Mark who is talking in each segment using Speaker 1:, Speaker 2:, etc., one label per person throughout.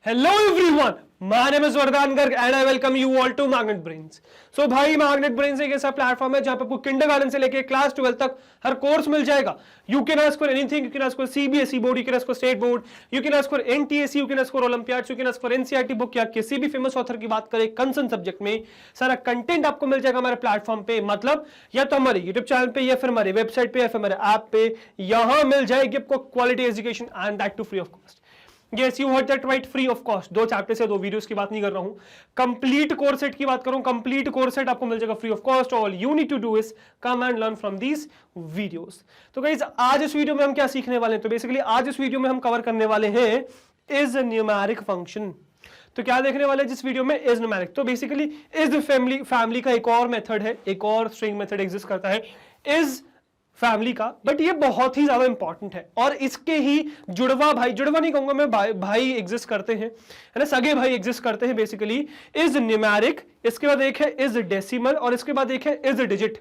Speaker 1: Hello everyone, my name is Vardhan Garg and I welcome you all to Magnet Brains. So भाई Magnet Brains एक ऐसा platform है जहां पे आपको किंडरगार्टन से लेके क्लास 12 तक हर कोर्स मिल जाएगा. You can ask for anything, you can ask for CBSE board, you can ask for state board, you can ask for NTSE, you can ask for Olympiads, you can ask for NCERT book या किसी भी famous author की बात करें concern subject में सारा content आपको मिल जाएगा हमारे प्लेटफॉर्म पे. मतलब या तो हमारे यूट्यूब चैनल पे या फिर हमारे वेबसाइट पे या फिर हमारे ऐप पे यहां मिल जाएगी आपको quality education and that too free of cost. Yes, you heard that right, free of cost. 2 chapter से 2 वीडियोस की बात नहीं कर रहा हूं, कंप्लीट कोर्स सेट की बात करूं. कंप्लीट कोर्स सेट आपको मिल जाएगा free of cost. All you need to do is come and learn from these videos. तो गाइस आज इस वीडियो में हम क्या सीखने वाले हैं, तो बेसिकली आज इस वीडियो में हम कवर करने वाले हैं इज न्यूमेरिक फंक्शन. तो क्या देखने वाले हैं जिस वीडियो में इज न्यूमेरिक. तो बेसिकली इज फैमिली का एक और मेथड है, एक और स्ट्रिंग मेथड एग्जिस्ट करता है इज फैमिली का, बट ये बहुत ही ज्यादा इंपॉर्टेंट है. और इसके ही जुड़वा नहीं कहूंगा मैं, भाई एग्जिस्ट करते हैं, है ना, सगे भाई एग्जिस्ट करते हैं. बेसिकली इज न्यूमेरिक, इसके बाद एक है इज डेसिमल और इसके बाद एक है इज डिजिट.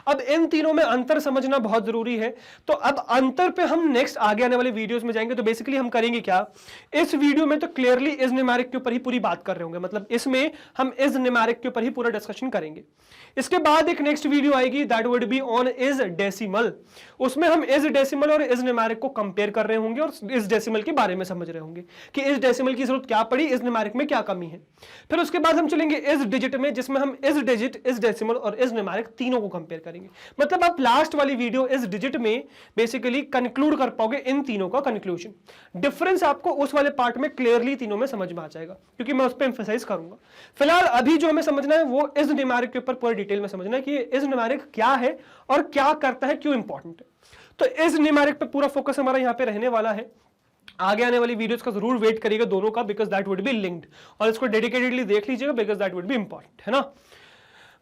Speaker 1: अब इन तीनों में अंतर समझना बहुत जरूरी है. तो अब अंतर पे हम नेक्स्ट आगे आने वाले वीडियोस में जाएंगे. तो बेसिकली हम करेंगे क्या, इस वीडियो में तो क्लियरली इज न्यूमेरिक के ऊपर ही पूरी बात कर रहे होंगे, मतलब इसमें हम इज न्यूमेरिक के ऊपर ही पूरा डिस्कशन करेंगे. इसके बाद एक नेक्स्ट वीडियो आएगी that would be on is decimal. उसमें हम इज डेसिमल और इज न्यूमेरिक को कंपेयर कर रहे होंगे और इज डेसिमल के बारे में समझ रहे होंगे कि इज डेसिमल की जरूरत क्या पड़ी, इज न्यूमेरिक में क्या कमी है. फिर उसके बाद हम चलेंगे इज डिजिट में, जिसमें हम इज डिजिट, इज डेसिमल और इज न्यूमेरिक तीनों को कंपेयर करेंगे. मतलब आप लास्ट वाली वीडियो इज डिजिट में बेसिकली कंक्लूड कर पाओगे इन तीनों का कंक्लूजन. डिफरेंस आपको उस वाले पार्ट में क्लियरली तीनों में समझ में आ जाएगा क्योंकि मैं उस पर एम्फसाइज करूंगा. फिलहाल अभी जो हमें समझना है वो इज न्यूमेरिक के ऊपर पूरी डिटेल में समझना है कि इज न्यूमेरिक क्या है और क्या करता है, क्यों इंपॉर्टेंट है. तो इज न्यूमेरिक पे पूरा फोकस हमारा यहां पे रहने वाला है. आगे आने वाली वीडियोस का जरूर वेट करिएगा दोनों का, because that would be linked, और इसको डेडिकेटेडली देख लीजिएगा because that would be important, है ना.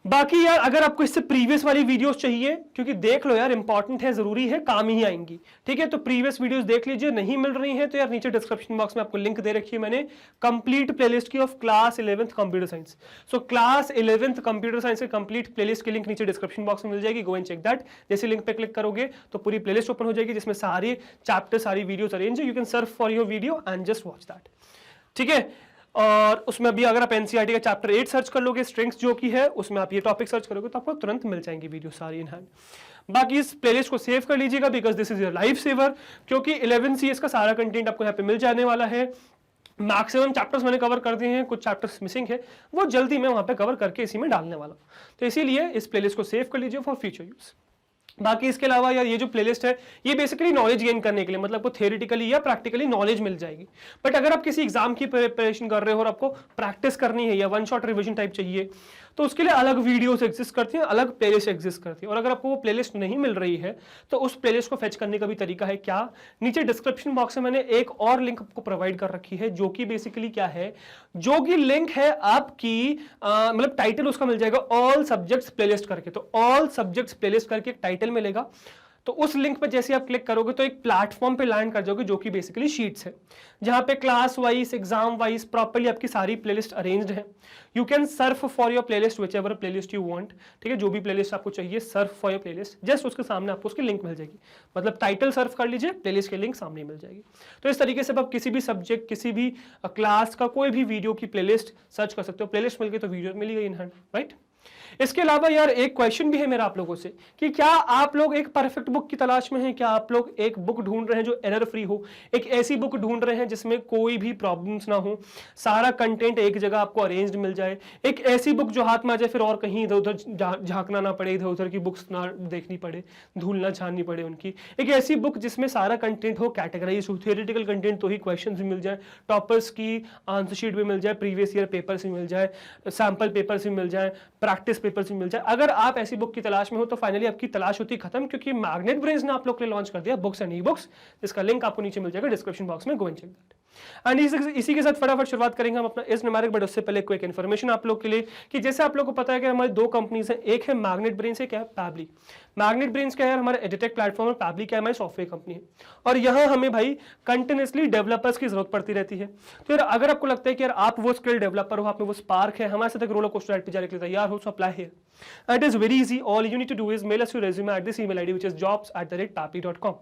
Speaker 1: बाकी यार अगर आपको इससे प्रीवियस वाली वीडियोस चाहिए, क्योंकि देख लो यार इंपॉर्टेंट है, जरूरी है, काम ही आएंगी, ठीक है. तो प्रीवियस वीडियोस देख लीजिए. नहीं मिल रही है तो यार नीचे डिस्क्रिप्शन बॉक्स में आपको लिंक दे रखी है मैंने, कंप्लीट प्लेलिस्ट की of class 11th computer science. So class 11th computer science की कंप्लीट प्लेलिस्ट की लिंक नीचे डिस्क्रिप्शन बॉक्स में मिल जाएगी. Go and check that. जैसे लिंक पे क्लिक करोगे तो पूरी प्लेलिस्ट ओपन हो जाएगी जिसमें सारे चैप्टर, सारी वीडियोस अरेंज है. You can search for your video and just watch that, ठीक है. और उसमें भी अगर आप एनसीईआरटी का चैप्टर 8 सर्च कर लोगे, स्ट्रिंग्स जो की है, उसमें आप ये टॉपिक सर्च करोगे तो आपको तुरंत मिल जाएंगी वीडियो सारी इन हैंड. बाकी इस प्लेलिस्ट को सेव कर लीजिएगा because this is your life saver, क्योंकि 11 CS का सारा कंटेंट आपको यहाँ पे मिल जाने वाला है. मैक्सिमम चैप्टर्स मैंने कवर कर दिए हैं, कुछ चैप्टर्स मिसिंग है, वो जल्दी मैं वहां पे कवर करके इसी में डालने वाला हूँ. तो इसीलिए इस प्लेलिस्ट को सेव कर लीजिए फॉर फ्यूचर यूज. बाकी इसके अलावा यार ये जो प्लेलिस्ट है ये बेसिकली नॉलेज गेन करने के लिए, मतलब आपको थियोरेटिकली या प्रैक्टिकली नॉलेज मिल जाएगी. बट अगर आप किसी एग्जाम की प्रिपरेशन कर रहे हो और आपको प्रैक्टिस करनी है या वन शॉट रिवीजन टाइप चाहिए, तो उसके लिए अलग वीडियोस एग्जिस्ट करती हैं, अलग प्लेलिस्ट एग्जिस्ट करती है. और अगर आपको वो प्लेलिस्ट नहीं मिल रही है तो उस प्लेलिस्ट को फेच करने का भी तरीका है. क्या, नीचे डिस्क्रिप्शन बॉक्स में मैंने एक और लिंक आपको प्रोवाइड कर रखी है जो कि बेसिकली क्या है, जो कि लिंक है आपकी मतलब टाइटल उसका मिल जाएगा ऑल सब्जेक्ट्स प्लेलिस्ट करके. तो ऑल सब्जेक्ट्स प्लेलिस्ट करके एक टाइटल मिलेगा. तो उस लिंक पे जैसे आप क्लिक करोगे तो एक प्लेटफॉर्म पे लैंड कर जाओगे जो कि बेसिकली शीट्स है, जहां पे class wise, exam wise properly आपकी सारी प्लेलिस्ट अरेंज्ड है. You can Surf for your playlist which ever playlist you want, ठीक है. जो भी प्लेलिस्ट आपको चाहिए Surf for your playlist, just उसके सामने आपको उसकी लिंक मिल जाएगी. मतलब टाइटल सर्फ कर लीजिए, प्लेलिस्ट की लिंक सामने मिल जाएगी. तो इस तरीके से आप किसी भी सब्जेक्ट, किसी भी क्लास का कोई भी वीडियो की प्लेलिस्ट सर्च कर सकते हो. प्लेलिस्ट मिल गई तो वीडियो मिल गई इन हैंड, राइट. इसके अलावा यार एक क्वेश्चन भी है मेरा आप लोगों से कि क्या आप लोग एक परफेक्ट बुक की तलाश में हैं, क्या आप लोग एक बुक ढूंढ रहे हैं जो एरर फ्री हो, एक ऐसी बुक ढूंढ रहे हैं जिसमें कोई भी प्रॉब्लम्स ना हो, सारा कंटेंट एक जगह आपको अरेंज्ड मिल जाए, एक ऐसी बुक जो हाथ में आ जाए फिर और कहीं इधर उधर झांकना ना पड़े, इधर उधर की बुक्स ना देखनी पड़े, धूल ना छाननी पड़े उनकी, एक ऐसी बुक जिसमें सारा कंटेंट हो कैटेगराइज हो, थियोरेटिकल कंटेंट तो ही क्वेश्चन भी मिल जाए, टॉपर्स की आंसर शीट भी मिल जाए, प्रीवियस ईयर पेपर्स भी मिल जाए, सैम्पल पेपर्स भी मिल जाए, प्रैक्टिस पेपर्स भी मिल जाए. अगर आप ऐसी बुक की तलाश में हो तो फाइनली आपकी तलाश होती खत्म, क्योंकि मैग्नेट ब्रेन्स ने आप लोग के लिए लॉन्च कर दिया बुक्स एंड ई बुक्स, जिसका लिंक आपको नीचे मिल जाएगा डिस्क्रिप्शन बॉक्स में. Go and check that. And इसी के साथ फटाफट शुरुआत करेंगे हम अपना इस न्यूमेरिक. बट उससे पहले क्विक इन्फॉर्मेशन आप लोग के लिए कि जैसे आप लोग को पता है कि हमारी 2 कंपनीज हैं, एक है मैग्नेट ब्रेन्स, एक है पैबली. मैग्नेट ब्रेन्स क्या है, हमारे एडिटेक प्लेटफॉर्म, और पैबली क्या है, हमारी सॉफ्टवेयर कंपनी है. और यहाँ हमें भाई कंटिन्यूसली डेवलपर्स की जरूरत पड़ती रहती है. तो यार अगर आपको लगता है कि यार आप वो स्किल डेवलपर हो, आप में वो स्पार्क है, हमारे साथ एक रोलर कोस्टर राइड पे जाने के लिए तैयार हो, so apply here. It is very easy. All you need to do is mail us your resume at this email ID which is jobs@pabbly.com.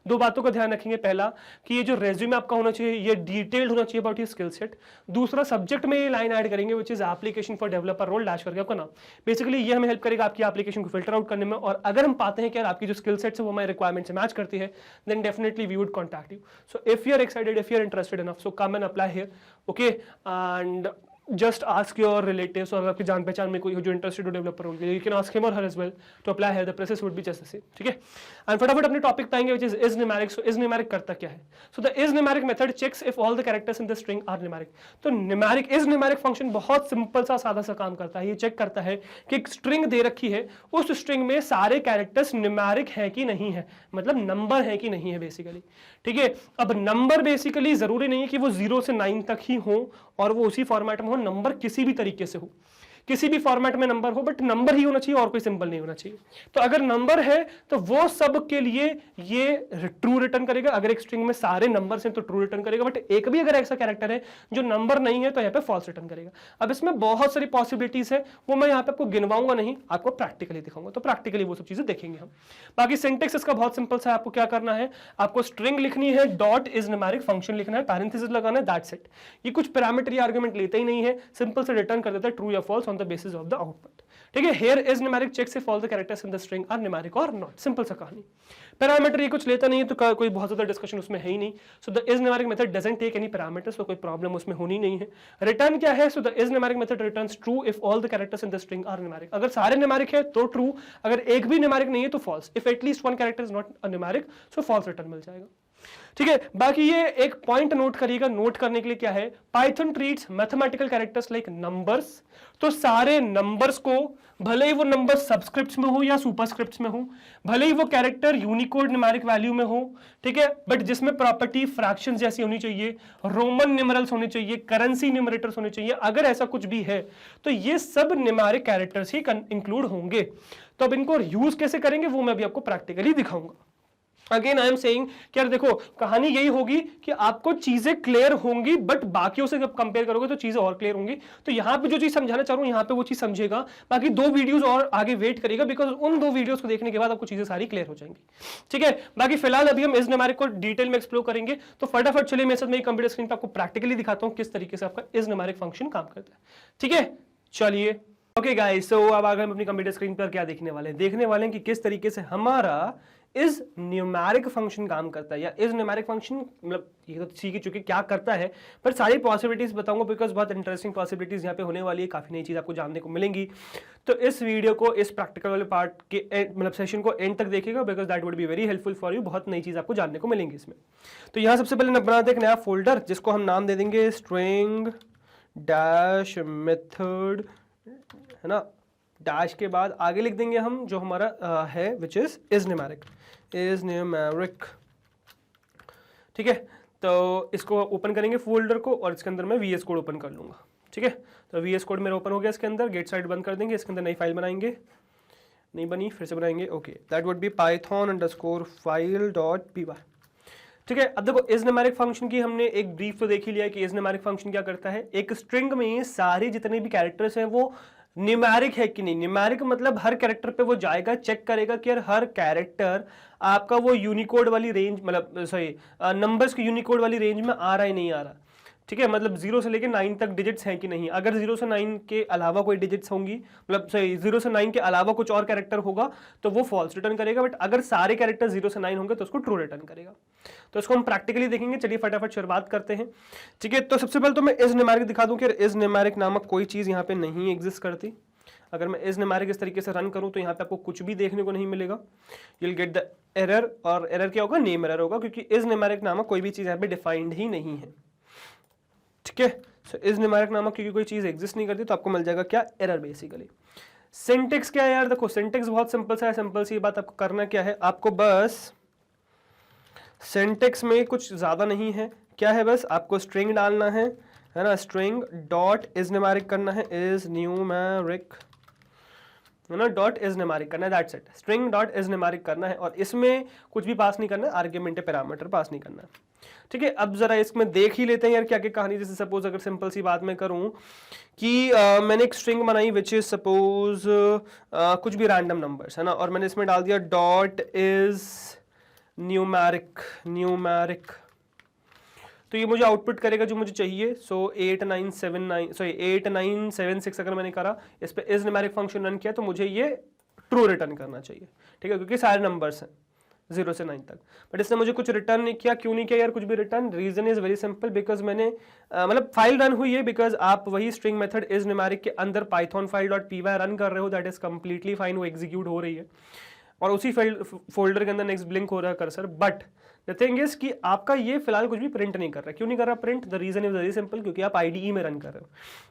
Speaker 1: दो बातों का ध्यान रखेंगे, पहला कि ये जो रेज्यूमे आपका होना चाहिए ये डिटेल्ड होना चाहिए अबाउट योर स्किल सेट। दूसरा सब्जेक्ट में ये लाइन ऐड करेंगे which is application for developer role dash करके आपका नाम। बेसिकली ये हमें हेल्प करेगा आपकी एप्लीकेशन को फिल्टर आउट करने में, और अगर हम पाते हैं कि यार आपकी जो स्किल सेट्स है वो हमारे रिक्वायरमेंट से मैच करती है, then definitely we would contact you. So if you are excited, if you are interested enough, so come and apply here, okay. And just ask your relatives और आपकी जान पहचान में कोई हो जो इंटरेस्टेड हो डेवलपर रोल के लिए, you can ask him or her as well to apply here, the process would be just the same, ठीक है। एंड फटाफट अपने टॉपिक पे आएंगे which is numeric। so is numeric करता क्या है? so the is numeric method checks if all the characters in the string are numeric। तो numeric is numeric फंक्शन बहुत सिंपल सा सादा सा काम करता है, ये चेक करता है कि एक स्ट्रिंग दे रखी है, उस स्ट्रिंग में सारे कैरेक्टर्स न्यूमेरिक है कि नहीं है, मतलब नंबर है कि नहीं है बेसिकली, ठीक है। अब नंबर बेसिकली जरूरी नहीं है कि वो 0 से 9 तक ही हो और वो उसी फॉर्मेट में हो, नंबर किसी भी तरीके से हो, किसी भी फॉर्मेट में नंबर हो, बट नंबर ही होना चाहिए और कोई सिंबल नहीं होना चाहिए। तो अगर नंबर है तो वो सब के लिए ये ट्रू रिटर्न करेगा, अगर एक स्ट्रिंग में सारे नंबर्स हैं तो ट्रू रिटर्न करेगा, बट एक भी अगर ऐसा कैरेक्टर है जो नंबर नहीं है तो यहाँ पे फॉल्स रिटर्न करेगा। अब इसमें बहुत सारी पॉसिबिलिटीज है, वो मैं यहाँ पे आपको गिनवाऊंगा नहीं, आपको प्रैक्टिकली दिखाऊंगा, तो प्रैक्टिकली वो सब चीजें देखेंगे हम। बाकी सिंटेक्स इसका बहुत सिंपल सा है, आपको क्या करना है, आपको स्ट्रिंग लिखनी है, डॉट इज न्यूमेरिक फंक्शन लिखना है, पैरेंथेसिस लगाना है, दैट्स इट। ये कुछ पैरामीटर या आर्गुमेंट लेते ही नहीं है, सिंपल से रिटर्न कर देता है ट्रू या false on the basis of the output, ठीक है। Here is numeric checks if all the characters in the string are numeric और नॉट, सिंपल सा कहानी। पैरामीटर ये कुछ लेता नहीं है तो कोई बहुत ज्यादा डिस्कशन उसमें है ही नहीं। So the is numeric method doesn't take any parameters, तो कोई प्रॉब्लम उसमें होनी नहीं है। रिटर्न क्या है, so the is numeric method returns true if all the characters in the string are numeric. अगर सारे न्यूमेरिक है तो ट्रू, अगर एक भी न्यूमेरिक नहीं है तो false. If at least one character is not a numeric, so false return मिल जाएगा, ठीक है। बाकी ये एक पॉइंट नोट करिएगा, नोट करने के लिए क्या है, Python treats mathematical characters like numbers. तो सारे नंबर्स को, भले ही वो नंबर सबस्क्रिप्ट्स में हो या सुपरस्क्रिप्ट्स में हो, भले ही वो कैरेक्टर यूनिकोड न्यूमेरिक वैल्यू में हो, ठीक है, बट जिसमें प्रॉपर्टी फ्रैक्शंस जैसी होनी चाहिए, रोमन न्यूमेरल्स होने चाहिए, करेंसी न्यूमरेटर्स होने चाहिए, अगर ऐसा कुछ भी है तो ये सब न्यूमेरिक कैरेक्टर्स ही इंक्लूड होंगे। तो अब इनको यूज कैसे करेंगे वो मैं अभी आपको प्रैक्टिकली दिखाऊंगा। अगेन आई एम सेइंग कि यार देखो कहानी यही होगी कि आपको चीजें क्लियर होंगी, बट बाकियों से जब कंपेयर करोगे तो चीजें और क्लियर होंगी। तो यहां पे जो चीज समझाना चाह रहा हूं यहां पे वो चीज समझेगा, बाकी 2 वीडियोस और आगे वेट करेगा, बिकॉज उन 2 वीडियोस को देखने के बाद आपको चीजें सारी क्लियर हो जाएंगी, ठीक है। बाकी फिलहाल अभी हम इस न्यूमेरिक को डिटेल में एक्सप्लोर करेंगे, तो फटाफट चलिए मेरे साथ मेरी कंप्यूटर स्क्रीन पर आपको प्रैक्टिकली दिखाता हूं किस तरीके से आपका इस न्यूमेरिक फंक्शन काम करता है, ठीक है। चलिए ओके गाइस, सो अब आगे हम अपनी कंप्यूटर स्क्रीन पर क्या देखने वाले हैं, देखने वाले हैं कि किस तरीके से हमारा इस न्यूमेरिक फंक्शन काम करता है, या इस न्यूमेरिक फंक्शन मतलब ये तो सीख ही चुके क्या करता है, पर सारी पॉसिबिलिटीज बताऊंगा, बिकॉज बहुत इंटरेस्टिंग पॉसिबिलिटीज यहाँ पे होने वाली है, काफी नई चीज आपको जानने को मिलेंगी। तो इस वीडियो को, इस प्रैक्टिकल वाले पार्ट के मतलब सेशन को एंड तक देखिएगा, because that would be very helpful for you, बहुत नई चीज आपको जानने को मिलेंगी इसमें। तो यहाँ सबसे पहले बनाते हैं एक नया फोल्डर जिसको हम नाम दे देंगे स्ट्रिंग डैश मेथड, है ना, डैश के बाद आगे लिख देंगे हम जो हमारा है विच इज न्यूमेरिक, ठीक है। तो इसको ओपन करेंगे फोल्डर को और इसके अंदर मैं VS कोड ओपन कर लूंगा, ठीक है। तो VS कोड मेरा ओपन हो गया, इसके अंदर गेट साइड बंद कर देंगे, इसके अंदर नई फाइल बनाएंगे, नहीं बनी फिर से बनाएंगे, okay, that would B python_file.py, ठीक है। अब देखो इस न्यूमेरिक फंक्शन की हमने एक ब्रीफ तो देख ही लिया कि इस न्यूमेरिक फंक्शन क्या करता है, एक स्ट्रिंग में सारे जितने भी कैरेक्टर्स हैं वो न्यूमेरिक है कि नहीं। न्यूमेरिक मतलब हर कैरेक्टर पे वो जाएगा, चेक करेगा कि यार हर कैरेक्टर आपका वो यूनिकोड वाली रेंज, मतलब सॉरी नंबर्स की यूनिकोड वाली रेंज में आ रहा है नहीं आ रहा, ठीक है, मतलब 0 से लेकर 9 तक डिजिट्स हैं कि नहीं। अगर 0 से 9 के अलावा कोई डिजिट्स होंगी, मतलब सॉरी 0 से 9 के अलावा कुछ और कैरेक्टर होगा तो वो फॉल्स रिटर्न करेगा, बट अगर सारे कैरेक्टर 0 से 9 होंगे तो उसको ट्रू रिटर्न करेगा। तो इसको हम प्रैक्टिकली देखेंगे, चलिए फटाफट शुरुआत करते हैं, ठीक है। तो सबसे पहले तो मैं इस न्यूमेरिक दिखा दूं कि इस न्यूमेरिक नामक कोई चीज यहाँ पे नहीं एग्जिस्ट करती। अगर मैं इस न्यूमेरिक इस तरीके से रन करूं तो यहाँ पे आपको कुछ भी देखने को नहीं मिलेगा, you will get the error, और एरर क्या होगा, नेम एरर होगा, क्योंकि इस न्यूमेरिक नामक कोई भी चीज यहाँ पे डिफाइंड ही नहीं है, ठीक है। सो इस न्यूमेरिक नामक क्योंकि कोई चीज एग्जिस्ट नहीं करती तो आपको मिल जाएगा क्या, एरर बेसिकली। सिंटेक्स क्या है यार, देखो सिंटेक्स बहुत सिंपल सा है, सिंपल सी बात, आपको करना क्या है, आपको बस सिंटेक्स में कुछ ज्यादा नहीं है, क्या है, बस आपको स्ट्रिंग डालना है ना, स्ट्रिंग डॉट इज न्यूमेरिक करना है, इज न्यूमेरिक, है ना, डॉट इज न्यूमेरिक करना है, that's it, string dot is numeric करना है, और इसमें कुछ भी पास नहीं करना है, आर्ग्यूमेंट पैरामीटर पास नहीं करना है, ठीक है। अब जरा इसमें देख ही लेते हैं यार क्या क्या कहानी। जैसे सपोज अगर सिंपल सी बात मैं करूं कि मैंने एक स्ट्रिंग बनाई विच इज सपोज कुछ भी रैंडम नंबर्स, है ना, और मैंने इसमें डाल दिया डॉट इज न्यूमेरिक तो ये मुझे आउटपुट करेगा जो मुझे चाहिए। सो 8976 अगर मैंने करा, इस पे इज न्यूमेरिक फंक्शन रन किया तो मुझे ये ट्रू रिटर्न करना चाहिए, ठीक है, क्योंकि सारे नंबर्स हैं 0 से 9 तक। बट इसने मुझे कुछ रिटर्न नहीं किया। क्यों नहीं किया यार कुछ भी return? Reason is very simple, because मैंने मतलब फाइल रन हुई है, बिकॉज आप वही स्ट्रिंग मेथड इज न्यूमेरिक के अंदर पाइथन फाइल .py रन कर रहे हो, दैट इज कंप्लीटली फाइन, वो एग्जीक्यूट हो रही है और उसी फोल्डर के अंदर नेक्स्ट ब्लिंक हो रहा है cursor. But the thing is कि आपका ये फिलहाल कुछ भी प्रिंट नहीं कर रहा है। क्यों नहीं कर रहा print? The reason is very simple, क्योंकि आप IDE में रन कर रहे हो।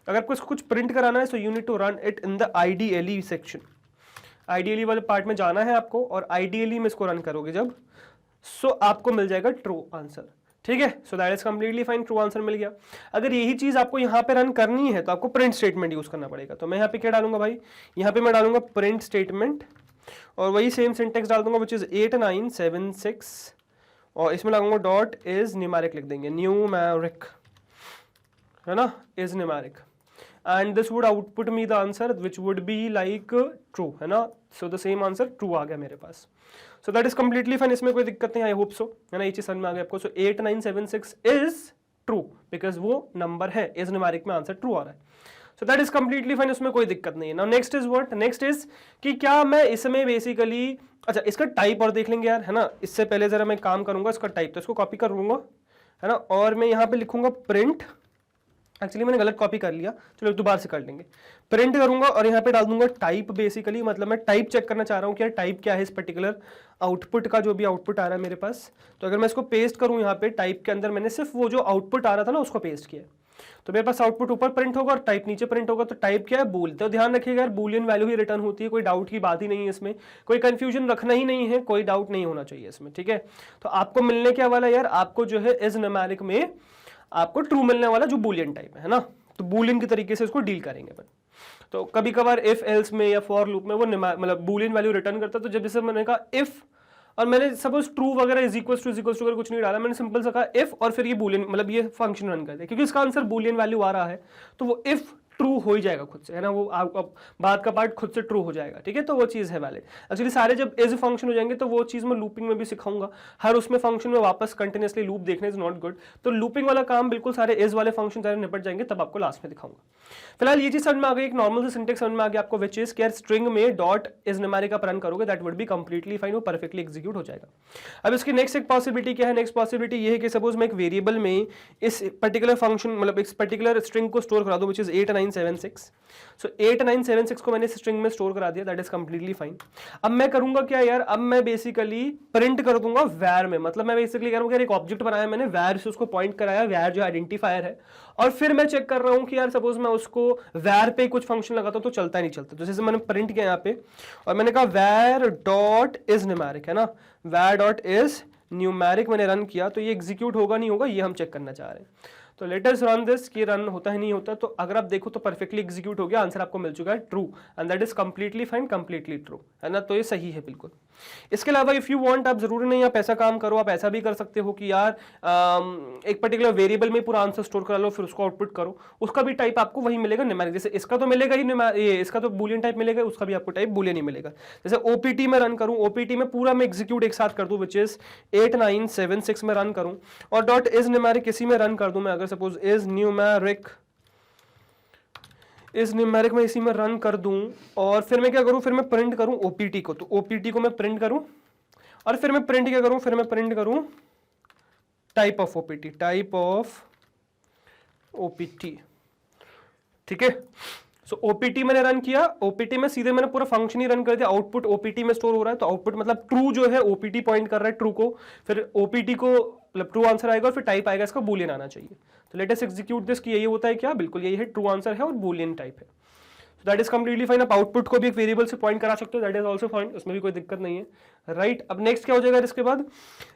Speaker 1: अगर आपको इसको कुछ प्रिंट कराना है, so you need to run it in the IDLE section. IDLE वाले पार्ट में जाना है आपको, और IDLE में इसको रन करोगे जब, सो आपको मिल जाएगा ट्रू आंसर, ठीक है। So that is completely fine, true answer मिल गया। अगर यही चीज आपको यहाँ पे रन करनी है तो आपको प्रिंट स्टेटमेंट यूज करना पड़ेगा। तो मैं यहाँ पे क्या डालूंगा भाई? यहाँ पे मैं डालूंगा प्रिंट स्टेटमेंट, और वही सेम सिंटेक्स डाल दूंगा विच इज 8976, और इसमें लगाऊंगा डॉट इज न्यूमेरिक लिख देंगे, न्यूमेरिक, है ना, is numeric, and this would output me the answer which would be like true, है ना। So the same answer true आ गया मेरे पास। So that is completely fine, इसमें कोई दिक्कत नहीं, आई होप सो, है ना, ये चीज समझ में आ गया आपको। सो 8976 इज ट्रू, बिकॉज वो नंबर है, इज न्यूमेरिक में आंसर ट्रू आ रहा है। So that is completely fine, उसमें कोई दिक्कत नहीं है। Now next is what? Next is कि क्या मैं इसमें बेसिकली, अच्छा इसका टाइप और देख लेंगे यार, है ना। इससे पहले जरा मैं काम करूंगा इसका टाइप, तो इसको कॉपी कर लूंगा, है ना, और मैं यहाँ पे लिखूंगा प्रिंट। एक्चुअली मैंने गलत कॉपी कर लिया, चलो दोबारा से कर लेंगे। प्रिंट करूंगा और यहाँ पे डाल दूंगा टाइप, बेसिकली मतलब मैं टाइप चेक करना चाह रहा हूँ कि यार टाइप क्या है इस पर्टिकुलर आउटपुट का, जो भी आउटपुट आ रहा है मेरे पास। तो अगर मैं इसको पेस्ट करूँ यहाँ पे टाइप के अंदर, मैंने सिर्फ वो जो आउटपुट आ रहा था ना उसको पेस्ट किया, तो मेरे पास आउटपुट ऊपर प्रिंट होगा और टाइप नीचे प्रिंट होगा। तो टाइप क्या है? बूल। तो ध्यान रखिएगा यार, बूलियन वैल्यू ही रिटर्न होती है, कोई डाउट की बात ही नहीं है इसमें, कोई कंफ्यूजन रखना ही नहीं है, कोई डाउट नहीं होना चाहिए इसमें, ठीक है। तो आपको मिलने क्या वाला यार, आपको जो है इज न्यूमेरिक में आपको ट्रू मिलने वाला, जो बूलियन टाइप है ना। तो बूलियन के तरीके से इसको डील करेंगे अपन। तो कभी कभार इफ एल्स में या फॉर लूप में वो मतलब बूलियन वैल्यू रिटर्न करता है। तो जब जैसे मैंने कहा इफ, और मैंने सपोज ट्रू वगैरह इज इक्वल टू कुछ नहीं डाला, मैंने सिंपल सा कहा इफ, और फिर ये बूलियन मतलब ये फंक्शन रन कर दे, क्योंकि इसका आंसर बूलियन वैल्यू आ रहा है, तो वो इफ ट्रू हो ही जाएगा खुद से, है ना, वो बाद का पार्ट खुद से ट्रू हो जाएगा, ठीक है। तो वो चीज़ है वैलिड। एक्चुअली सारे जब इज फंक्शन हो जाएंगे तो वो चीज़ मैं लूपिंग में भी सिखाऊंगा, हर उसमें फंक्शन में वापस कंटिन्यूसली लूप देखने इज नॉट गुड। तो लूपिंग वाला काम बिल्कुल सारे इज वाले फंक्शन सारे निपट जाएंगे, तब आपको लास्ट में दिखाऊंगा। फिलहाल ये चीज़ समझ में आ गई, एक नॉर्मल से सिंटेक्स समझ में आ गया आपको, विच इज केयर स्ट्रिंग में डॉट इज न्यूमेरिक आप रन करोगे, that would be completely fine, वो परफेक्टली एग्जीक्यूट हो जाएगा। अब इसकी नेक्स्ट एक पॉसिबिलिटी क्या है? नेक्स्ट पॉसिबिलिटी ये है कि सपोज मैं एक वेरिएबल में इस पर्टिकुलर फंक्शन मतलब इस पर्टिकुलर स्ट्रिंग को स्टोर करा दूं, विच इज 8976। सो 8976 को मैंने स्ट्रिंग में स्टोर करा दिया, दैट इज कंप्लीटली फाइन। अब मैं करूंगा क्या यार, अब मैं बेसिकली प्रिंट कर दूंगा वैर में, मतलब मैं बेसिकली कह रहा हूं कि एक ऑब्जेक्ट बनाया मैंने, वैर से उसको पॉइंट कराया, वैर जो आइडेंटिफायर है, और फिर मैं चेक कर रहा हूं कि यार सपोज मैं उसको वैर पे कुछ फंक्शन लगाता हूं तो चलता ही नहीं चलता। तो जैसे मैंने प्रिंट किया यहाँ पे और मैंने कहा वैर डॉट इज न्यूमेरिक, है ना, वैर डॉट इज न्यूमेरिक मैंने रन किया, तो ये एग्जीक्यूट होगा नहीं होगा, ये हम चेक करना चाह रहे हैं। तो लेट अस रन दिस, कि रन होता है नहीं होता। तो अगर आप देखो तो परफेक्टली एग्जीक्यूट हो गया, आंसर आपको मिल चुका है true, and that is completely fine, completely true, है ना। तो ये सही है बिल्कुल। इसके अलावा इफ यू वांट, आप जरूरी नहीं आप ऐसा काम करो, आप ऐसा भी कर सकते हो कि यार एक पर्टिकुलर वेरिएबल में पूरा आंसर स्टोर करा लो, फिर उसको आउटपुट करो, उसका भी टाइप आपको वही मिलेगा न्यूमेरिक। जैसे इसका तो मिलेगा ही इसका तो बूलियन टाइप मिलेगा, उसका भी आपको टाइप बूलियन ही मिलेगा। जैसे ओपीटी में रन करूं, ओपीटी में पूरा मैं एग्जीक्यूट एक साथ कर दूं, विच इज 8976 में रन करूं, और डॉट इज न्यूमेरिक इसी में रन कर दूं मैं, अगर सपोज इज न्यूमेरिक में इसी में रन कर दूं, और फिर मैं क्या करूं, फिर मैं प्रिंट करूं ओपीटी को। तो ओपीटी को मैं प्रिंट करूं, और फिर मैं प्रिंट क्या करूं, फिर मैं प्रिंट करूं type of OPT, type of OPT, ठीक है। सो ओपीटी मैंने रन किया, ओपीटी में सीधे मैंने पूरा फंक्शन ही रन कर दिया, आउटपुट ओपीटी में स्टोर हो रहा है, तो आउटपुट मतलब ट्रू जो है ओपीटी पॉइंट कर रहा है ट्रू को, फिर ओपीटी को मतलब ट्रू आंसर आएगा, और फिर टाइप आएगा इसका बूलियन आना चाहिए। तो लेट अस एग्जीक्यूट दिस, कि यही होता है क्या, बिल्कुल यही है, ट्रू आंसर है और बूलियन टाइप है। That is completely fine. आप आउटपुट को भी एक वेरिएबल से पॉइंट करा सकते हो, दैट इज आल्सो फाइन, उसमें भी कोई दिक्कत नहीं है, राइट। अब नेक्स्ट क्या हो जाएगा इसके बाद,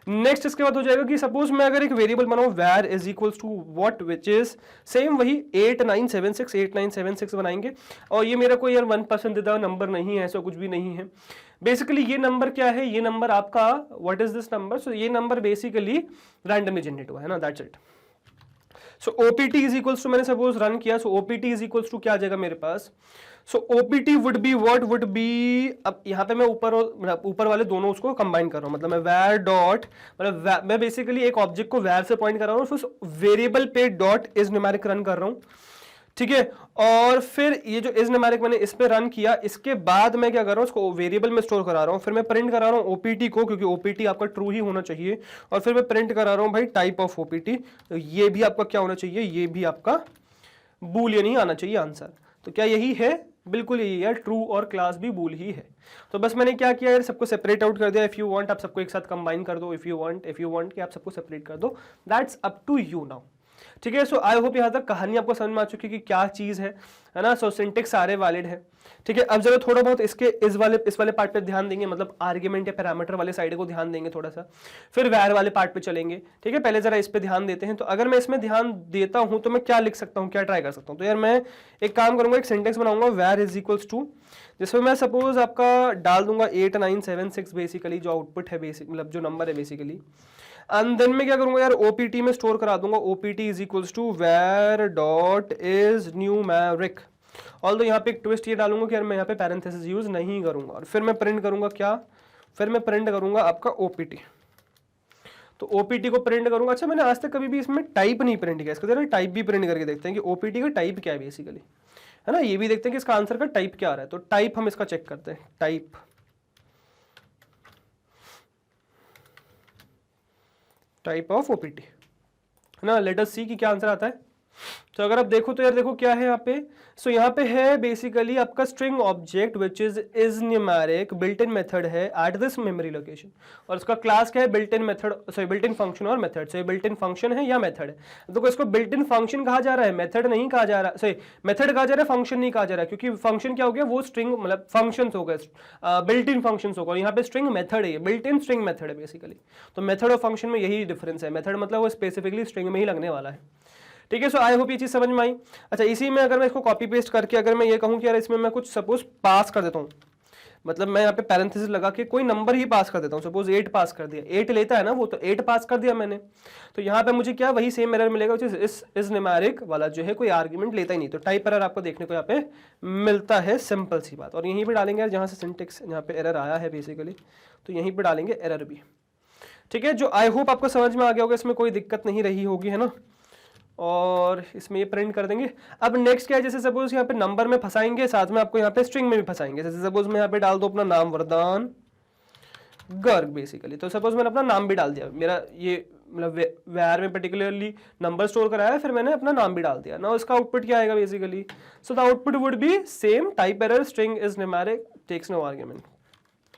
Speaker 1: नेक्स्ट इसके बाद हो जाएगा कि सपोज मैं अगर एक वेरिएबल बनाऊं var is equals to what, which is same वही 8976 बनाएंगे, और ये मेरा कोई यार मन पसंदीदा नंबर नहीं है, ऐसा कुछ भी नहीं है। बेसिकली ये नंबर क्या है, ये नंबर आपका what is this number, so ये नंबर बेसिकली रैंडमली जनरेट हुआ है ना, that's it. So OPT is equals to, मैंने सपोज रन किया, so OPT is equals to क्या आ जाएगा मेरे पास, so OPT would be what would be, अब यहाँ पे मैं ऊपर वाले दोनों उसको कंबाइन कर रहा हूँ, मतलब मैं वैर डॉट, मतलब मैं बेसिकली एक ऑब्जेक्ट को वैर से पॉइंट कर रहा हूँ, फिर वेरिएबल पे डॉट इज न्यूमेरिक रन कर रहा हूँ, ठीक है। और फिर ये जो इज न्यूमेरिक मैंने इस पे रन किया, इसके बाद मैं क्या कर रहा हूँ, उसको वेरिएबल में स्टोर करा रहा हूँ, फिर मैं प्रिंट करा रहा हूँ ओपीटी को, क्योंकि ओपीटी आपका ट्रू ही होना चाहिए, और फिर मैं प्रिंट करा रहा हूँ भाई टाइप ऑफ ओपीटी, तो ये भी आपका क्या होना चाहिए, ये भी आपका बूलियन ही आना चाहिए आंसर। तो क्या यही है, बिल्कुल यही है, ट्रू और क्लास भी बूल ही है। तो बस मैंने क्या किया यार, सबको सेपरेट आउट कर दिया। इफ यू वांट आप सबको एक साथ कंबाइन कर दो, इफ यू वांट कि आप सबको सेपरेट कर दो, that's up to you now, ठीक है। सो आई होप यहाँ तक कहानी आपको समझ में आ चुकी है कि क्या चीज है ना। सो सिंटेक्स सारे वैलिड है, ठीक है। अब जरा थोड़ा बहुत इसके इस वाले पार्ट पे ध्यान देंगे, मतलब आर्ग्यूमेंट या पैरामीटर वाले साइड को ध्यान देंगे थोड़ा सा, फिर वैर वाले पार्ट पे चलेंगे, ठीक है। पहले जरा इस पे ध्यान देते हैं। तो अगर मैं इसमें ध्यान देता हूं तो मैं क्या लिख सकता हूं, क्या ट्राई कर सकता हूं। तो यार मैं एक काम करूंगा, एक सिंटेक्स बनाऊंगा वैर इज इक्वल्स टू, जिसमें मैं सपोज आपका डाल दूंगा 8976 बेसिकली, जो आउटपुट है बेसिक, मतलब जो नंबर है बेसिकली। एंड देन मैं क्या करूंगा यार, ओपीटी में स्टोर करा दूंगा, ओपीटी इज इक्वल्स टू वैर डॉट इज न्यूमेरिक। ऑल्दो यहाँ पे एक ट्विस्ट ये डालूंगा कि यार मैं यहाँ पे पैरेंथेसिस यूज नहीं करूंगा, और फिर मैं प्रिंट करूंगा क्या, फिर मैं प्रिंट करूंगा आपका ओपीटी। तो ओपीटी को प्रिंट करूंगा। अच्छा, मैंने आज तक कभी भी इसमें टाइप नहीं प्रिंट किया, इसको जरा टाइप भी प्रिंट करके देखते हैं कि ओपीटी का टाइप क्या है बेसिकली, है ना। ये भी देखते हैं कि इसका आंसर का टाइप क्या आ रहा है। तो टाइप हम इसका चेक करते हैं, टाइप ऑफ ओपीटी, है ना। लेट अस सी कि क्या आंसर आता है। तो अगर आप देखो तो यार देखो क्या है यहाँ पे, सो यहाँ पे है बेसिकली आपका string object which is numeric, built in method है एट दिस मेमोरी लोकेशन, और इसका क्लास क्या है, built in method, sorry built in function और मेथड। सो ये बिल्ट इन फंक्शन है या मेथड है, देखो इसको बिल्ट इन फंक्शन कहा जा रहा है, मेथड नहीं कहा जा रहा, सॉरी मेथड कहा जा रहा है, फंक्शन नहीं कहा जा रहा है, क्योंकि फंक्शन क्या हो गया, वो स्ट्रिंग मतलब फंक्शन हो गए, बिल्ट इन फंक्शन होगा। यहाँ पे स्ट्रिंग मेथड है, बिल्ट इन स्ट्रिंग मेथड है बेसिकली। तो मेथड और फंक्शन में यही डिफरेंस है, मेथड मतलब वो स्पेसिफिकली स्ट्रिंग में ही लगने वाला है, ठीक है। सो आई होप ये चीज समझ में आई। अच्छा, इसी में अगर मैं इसको कॉपी पेस्ट करके अगर मैं ये कहूँ कि यार इसमें मैं कुछ सपोज पास कर देता हूँ, मतलब मैं यहाँ पे पैरेंथेसिस लगा के कोई नंबर ही पास कर देता हूँ, सपोज 8 पास कर दिया, 8 लेता है ना वो, तो 8 पास कर दिया मैंने। तो यहाँ पे मुझे क्या वही सेम एरर मिलेगा, इस न्यूमेरिक वाला जो है कोई आर्ग्यूमेंट लेता ही नहीं, तो टाइप एरर आपको देखने को यहाँ पे मिलता है, सिंपल सी बात। और यहीं पे डालेंगे जहाँ से सिंटेक्स यहाँ पे एरर आया है बेसिकली, तो यहीं पे डालेंगे एरर भी, ठीक है। जो आई होप आपको समझ में आ गया होगा, इसमें कोई दिक्कत नहीं रही होगी, है ना। और इसमें ये प्रिंट कर देंगे। अब नेक्स्ट क्या है, जैसे सपोज यहाँ पे नंबर में फंसाएंगे, साथ में आपको यहाँ पे स्ट्रिंग में भी फंसाएंगे। जैसे सपोज मैं यहाँ पे डाल दूं अपना नाम वरदान गर्ग बेसिकली, तो सपोज मैंने अपना नाम भी डाल दिया, मेरा ये मतलब वैर में पर्टिकुलरली नंबर स्टोर कराया, फिर मैंने अपना नाम भी डाल दिया ना। उसका आउटपुट क्या आएगा basically, so the output would be same type error, string is numeric, takes no argument.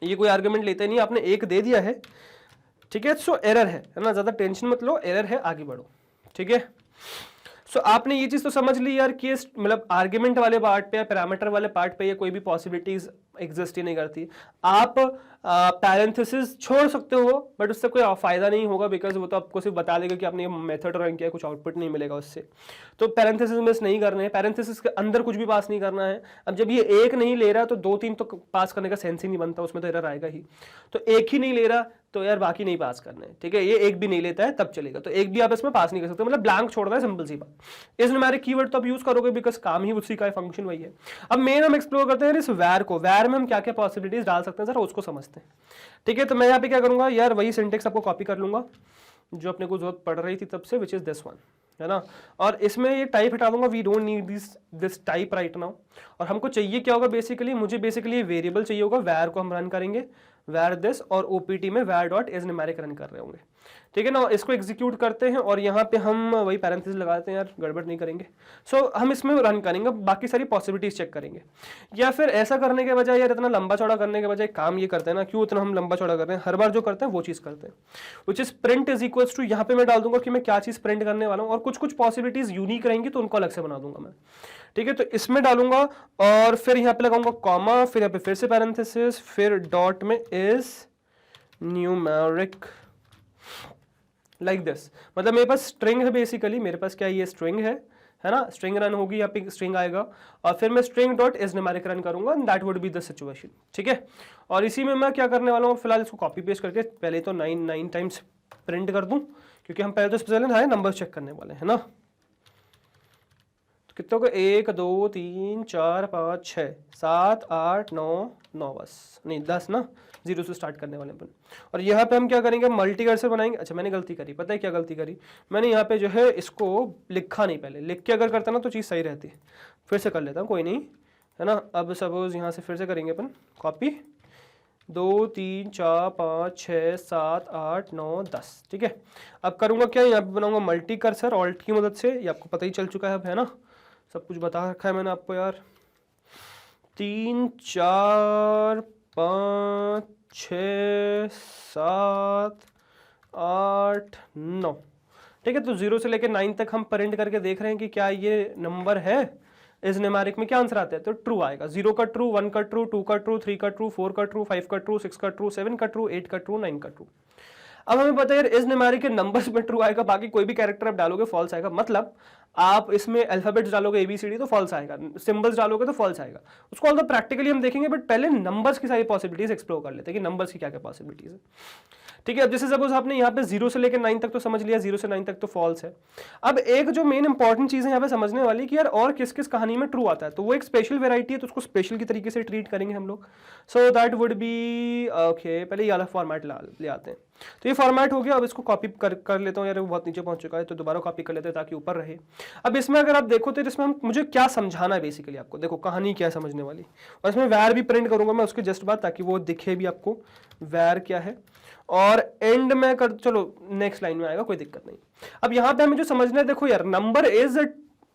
Speaker 1: ये कोई आर्ग्यूमेंट लेते नहीं, आपने एक दे दिया है, ठीक है। सो एरर है ना, ज्यादा टेंशन मत लो, एरर है, आगे बढ़ो, ठीक है। सो आपने ये चीज तो समझ ली यार कि मतलब आर्ग्यूमेंट वाले पार्ट पे या पैरामीटर वाले पार्ट पे ये कोई भी पॉसिबिलिटीज एग्जिस्ट ही नहीं करती। आप पैरेंथेसिस छोड़ सकते हो, बट उससे कोई फायदा नहीं होगा, बिकॉज वो तो आपको सिर्फ बता देगा कि आपने ये मेथड रन किया, कुछ आउटपुट नहीं मिलेगा उससे। तो पैरेंथेसिस मिस नहीं करने हैं, पैरेंथेसिस के अंदर कुछ भी पास नहीं करना है। अब जब ये एक नहीं ले रहा तो 2-3 तो पास करने का सेंस ही नहीं बनता, उसमें तो एरर आएगा ही। तो एक ही नहीं ले रहा तो यार बाकी नहीं पास करना है, ठीक है। ये एक भी नहीं लेता है तब चलेगा, तो एक भी आप इसमें पास नहीं कर सकते, मतलब ब्लैंक छोड़ रहा है, सिंपल सी बात। इस न्यूमेरिक कीवर्ड तो आप यूज करोगे बिकॉज काम ही उसी का है, फंक्शन वही है। अब मेन हम एक्सप्लोर करते हैं इस वैर को, वैर में हम क्या क्या पॉसिबिलिटीज डाल सकते हैं जरा उसको समझते हैं, ठीक है। तो मैं यहाँ पे क्या करूंगा यार, वही सिंटेक्स आपको कॉपी कर लूंगा जो अपने को जरूरत पड़ रही थी तब से, विच इज दिस वन, है ना। और इसमें ये टाइप हटा दूंगा, we don't need this type right now. और हमको चाहिए क्या होगा बेसिकली, मुझे बेसिकली वेरिएबल चाहिए होगा, वैर को हम रन करेंगे, वैर दिस, और ओपीटी में वैर डॉट इज न्यूमेरिक रन कर रहे होंगे, ठीक है ना। इसको एग्जीक्यूट करते हैं और यहाँ पे हम वही पैरेंथेसिस लगाते हैं यार, गड़बड़ नहीं करेंगे। सो हम इसमें रन करेंगे, बाकी सारी पॉसिबिलिटीज चेक करेंगे। या फिर ऐसा करने के बजाय यार, इतना लंबा चौड़ा करने के बजाय काम ये करते हैं ना, क्यों इतना हम लंबा चौड़ा कर रहे हैं, हर बार जो करते हैं वो चीज करते हैं, which is print is equals to, यहाँ पे मैं डाल दूंगा कि मैं क्या चीज प्रिंट करने वाला हूँ, और कुछ कुछ पॉसिबिलिटीज यूनिक रहेंगी तो उनको अलग से बना दूंगा मैं, ठीक है। तो इसमें डालूंगा और फिर यहाँ पे लगाऊंगा कॉमा, फिर यहाँ पे फिर से पैरेंथेसिस, फिर डॉट में इज न्यूमेरिक, लाइक दिस। मतलब मेरे पास स्ट्रिंग है बेसिकली, मेरे पास क्या ये स्ट्रिंग है ना, स्ट्रिंग रन होगी, यहाँ पे स्ट्रिंग आएगा, और फिर मैं string dot is numeric run करूंगा, that would be the situation, ठीक है। और इसी में मैं क्या करने वाला हूँ, फिलहाल इसको कॉपी पेस्ट करके पहले तो 9 टाइम्स प्रिंट कर दूं, क्योंकि हम पहले तो स्पेशल नंबर चेक करने वाले हैं ना। कितने हो गए, 1 2 3 4 5 6 7 8 9 9, बस नहीं 10 ना, 0 से स्टार्ट करने वाले अपन। और यहाँ पे हम क्या करेंगे, मल्टी कर्सर बनाएंगे। अच्छा मैंने गलती करी, पता है क्या गलती करी, मैंने यहाँ पे जो है इसको लिखा नहीं, पहले लिख के अगर करता ना तो चीज़ सही रहती। फिर से कर लेता हूँ, कोई नहीं है ना। अब सपोज यहाँ से फिर से करेंगे अपन कॉपी, 2 3 4 5 6 7 8 9 10, ठीक है। अब करूँगा क्या, यहाँ पे बनाऊंगा मल्टी कर्सर ऑल्ट की मदद से, ये आपको पता ही चल चुका है ना, सब कुछ बता रखा है मैंने आपको यार। 3 4 5 6 7 8 9, ठीक है। तो 0 से लेकर 9 तक हम प्रिंट करके देख रहे हैं कि क्या ये नंबर है। इस न्यूमेरिक में क्या आंसर आता है, तो ट्रू आएगा। 0 का ट्रू, 1 का ट्रू, 2 का ट्रू, 3 का ट्रू, 4 का ट्रू, 5 का ट्रू, 6 का ट्रू, 7 का ट्रू, 8 का ट्रू, 9 का ट्रू। अब हमें पता है यार इस न्यूमेरिक के नंबर्स में ट्रू आएगा, बाकी कोई भी कैरेक्टर आप डालोगे फॉल्स आएगा। मतलब आप इसमें अल्फाबेट्स डालोगे ABCD तो फॉल्स आएगा, सिंबल्स डालोगे तो फॉल्स आएगा। उसको ऑल प्रैक्टिकली हम देखेंगे, बट पहले नंबर्स की सारी पॉसिबिलिटीज एक्सप्लोर कर लेते हैं कि नंबर्स की क्या क्या पॉसिबिलिटीज है, ठीक है। अब जैसे सपोज आपने यहाँ पे 0 से लेकर 9 तक तो समझ लिया, 0 से 9 तक तो फॉल्स है। अब एक जो मेन इंपॉर्टेंट चीज है यहाँ पे समझने वाली कि यार और किस किस कहानी में ट्रू आता है, तो वो एक स्पेशल वेराइटी है, तो उसको स्पेशल की तरीके से ट्रीट करेंगे हम लोग। So that would B okay, पहले ये वाला फॉर्मेट ले आते हैं। तो ये फॉर्मेट हो गया, अब इसको कॉपी कर लेता हूँ यार, वो बहुत नीचे पहुंच चुका है, तो दोबारा कॉपी कर लेते हैं ताकि ऊपर रहे। अब इसमें अगर आप देखो तो इसमें मुझे क्या समझाना है बेसिकली आपको, देखो कहानी क्या समझने वाली, और इसमें वैर भी प्रिंट करूंगा मैं उसके जस्ट बाद, ताकि वो दिखे भी आपको वैर क्या है। और एंड में कर, चलो नेक्स्ट लाइन में आएगा, कोई दिक्कत नहीं। अब यहाँ पे हमें जो समझना है, देखो यार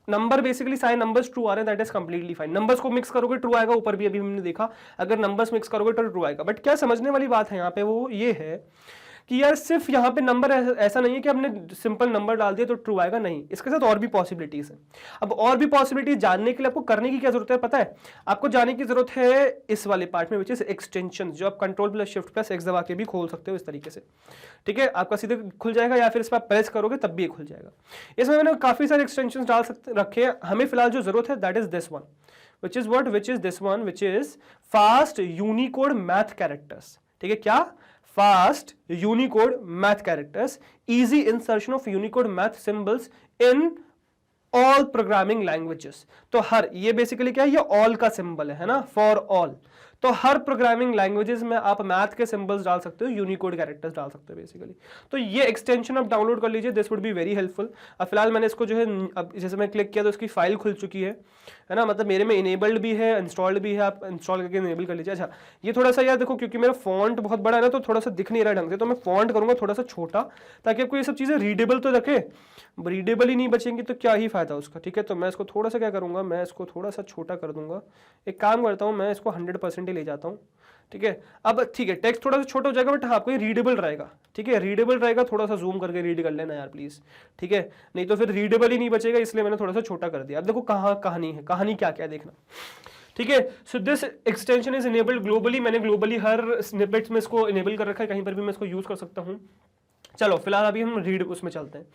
Speaker 1: नंबर बेसिकली सारे नंबर्स ट्रू आ रहे हैं, that is completely fine. Numbers को मिक्स करोगे ट्रू आएगा, ऊपर भी अभी हमने देखा अगर नंबर्स मिक्स करोगे तो ट्रू आएगा। बट क्या समझने वाली बात है यहाँ पे वो ये है कि यार सिर्फ यहाँ पे नंबर ऐसा नहीं है कि हमने सिंपल नंबर डाल दिया तो ट्रू आएगा, नहीं, इसके साथ और भी पॉसिबिलिटीज है। अब और भी पॉसिबिलिटीज जानने के लिए आपको करने की क्या जरूरत है पता है, आपको जानने की जरूरत है इस वाले पार्ट में, विच इज एक्सटेंशन, जो आप Ctrl+Shift+X दबा के भी खोल सकते हो इस तरीके से, ठीक है। आपका सीधे खुल जाएगा, या फिर इस पर प्रेस करोगे तब भी ये खुल जाएगा। इसमें मैंने काफी सारे एक्सटेंशन डाल सकते रखे हैं, हमें फिलहाल जो जरूरत है that is this one, which is fast Unicode math characters, ठीक है। क्या, fast Unicode math characters, easy insertion of Unicode math symbols in all programming languages। तो हर, ये बेसिकली क्या है, ये all का सिंबल है ना, for all। तो हर प्रोग्रामिंग लैंग्वेजेस में आप मैथ के सिंबल्स डाल सकते हो, यूनिकोड कैरेक्टर्स डाल सकते हो बेसिकली। तो ये एक्सटेंशन आप डाउनलोड कर लीजिए, this would be very helpful. अब फिलहाल मैंने इसको जो है, अब जैसे मैं क्लिक किया तो इसकी फाइल खुल चुकी है ना, मतलब मेरे में इनेबल्ड भी है, इंस्टॉल्ड भी है, आप इंस्टॉल करके इनेबल कर लीजिए। अच्छा ये थोड़ा सा यार देखो, क्योंकि मेरा फॉन्ट बहुत बड़ा है ना, तो थोड़ा सा दिख नहीं रहा ढंग से, तो मैं फॉन्ट करूंगा थोड़ा सा छोटा, ताकि आपको ये सब चीज़ें रीडेबल तो रखे। रीडेबल ही नहीं बचेंगी तो क्या ही फायदा उसका, ठीक है। तो मैं इसको थोड़ा सा क्या करूंगा, मैं इसको थोड़ा सा छोटा कर दूंगा। एक काम करता हूँ, मैं इसको 100% ही ले जाता हूँ, ठीक है। अब ठीक है, टेक्स्ट थोड़ा सा छोटा हो जाएगा, बट हाँ आपको ये रीडेबल रहेगा, ठीक है, रीडेबल रहेगा। थोड़ा सा जूम करके रीड कर लेना यार प्लीज, ठीक है, नहीं तो फिर रीडेबल ही नहीं बचेगा, इसलिए मैंने थोड़ा सा छोटा कर दिया। अब देखो कहाँ कहानी है, कहानी क्या क्या देखना, ठीक है। So this extension is enabled globally, मैंने ग्लोबली हर स्निपेट्स में इसको इनेबल कर रखा है, कहीं पर भी मैं इसको यूज कर सकता हूँ। चलो फिलहाल अभी हम रीड उसमें चलते हैं,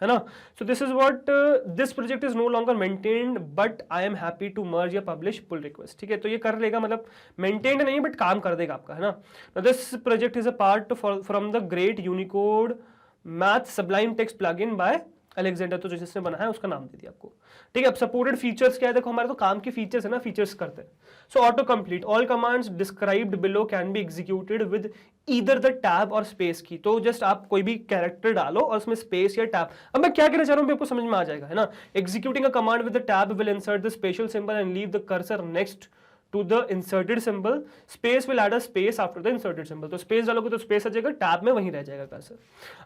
Speaker 1: है ना। So this is what this project is no longer maintained but I am happy to merge या पब्लिश पुल रिक्वेस्ट, ठीक है। तो ये कर लेगा, मतलब मेंटेन्ड नहीं बट काम कर देगा आपका, है ना। This project is a part from the great Unicode math sublime text plugin by Alexander, तो जिसने बनाया है उसका नाम दे दिया आपको, ठीक है। अब सपोर्टेड फीचर्स क्या है, देखो हमारे तो काम के फीचर्स है ना, फीचर्स करते हैं। So auto complete all commands described below can be executed with either the tab और स्पेस की। तो जस्ट आप कोई भी कैरेक्टर डालो और उसमें स्पेस या टैब, अब मैं क्या कहना चाह रहा हूँ आपको समझ में आ जाएगा, है ना। Executing a command with the tab will insert the special symbol and leave the cursor next to the inserted symbol, space will add a space after the inserted symbol। तो space डालोगे तो space आ जाएगा, tab में वहीं रह जाएगा cursor.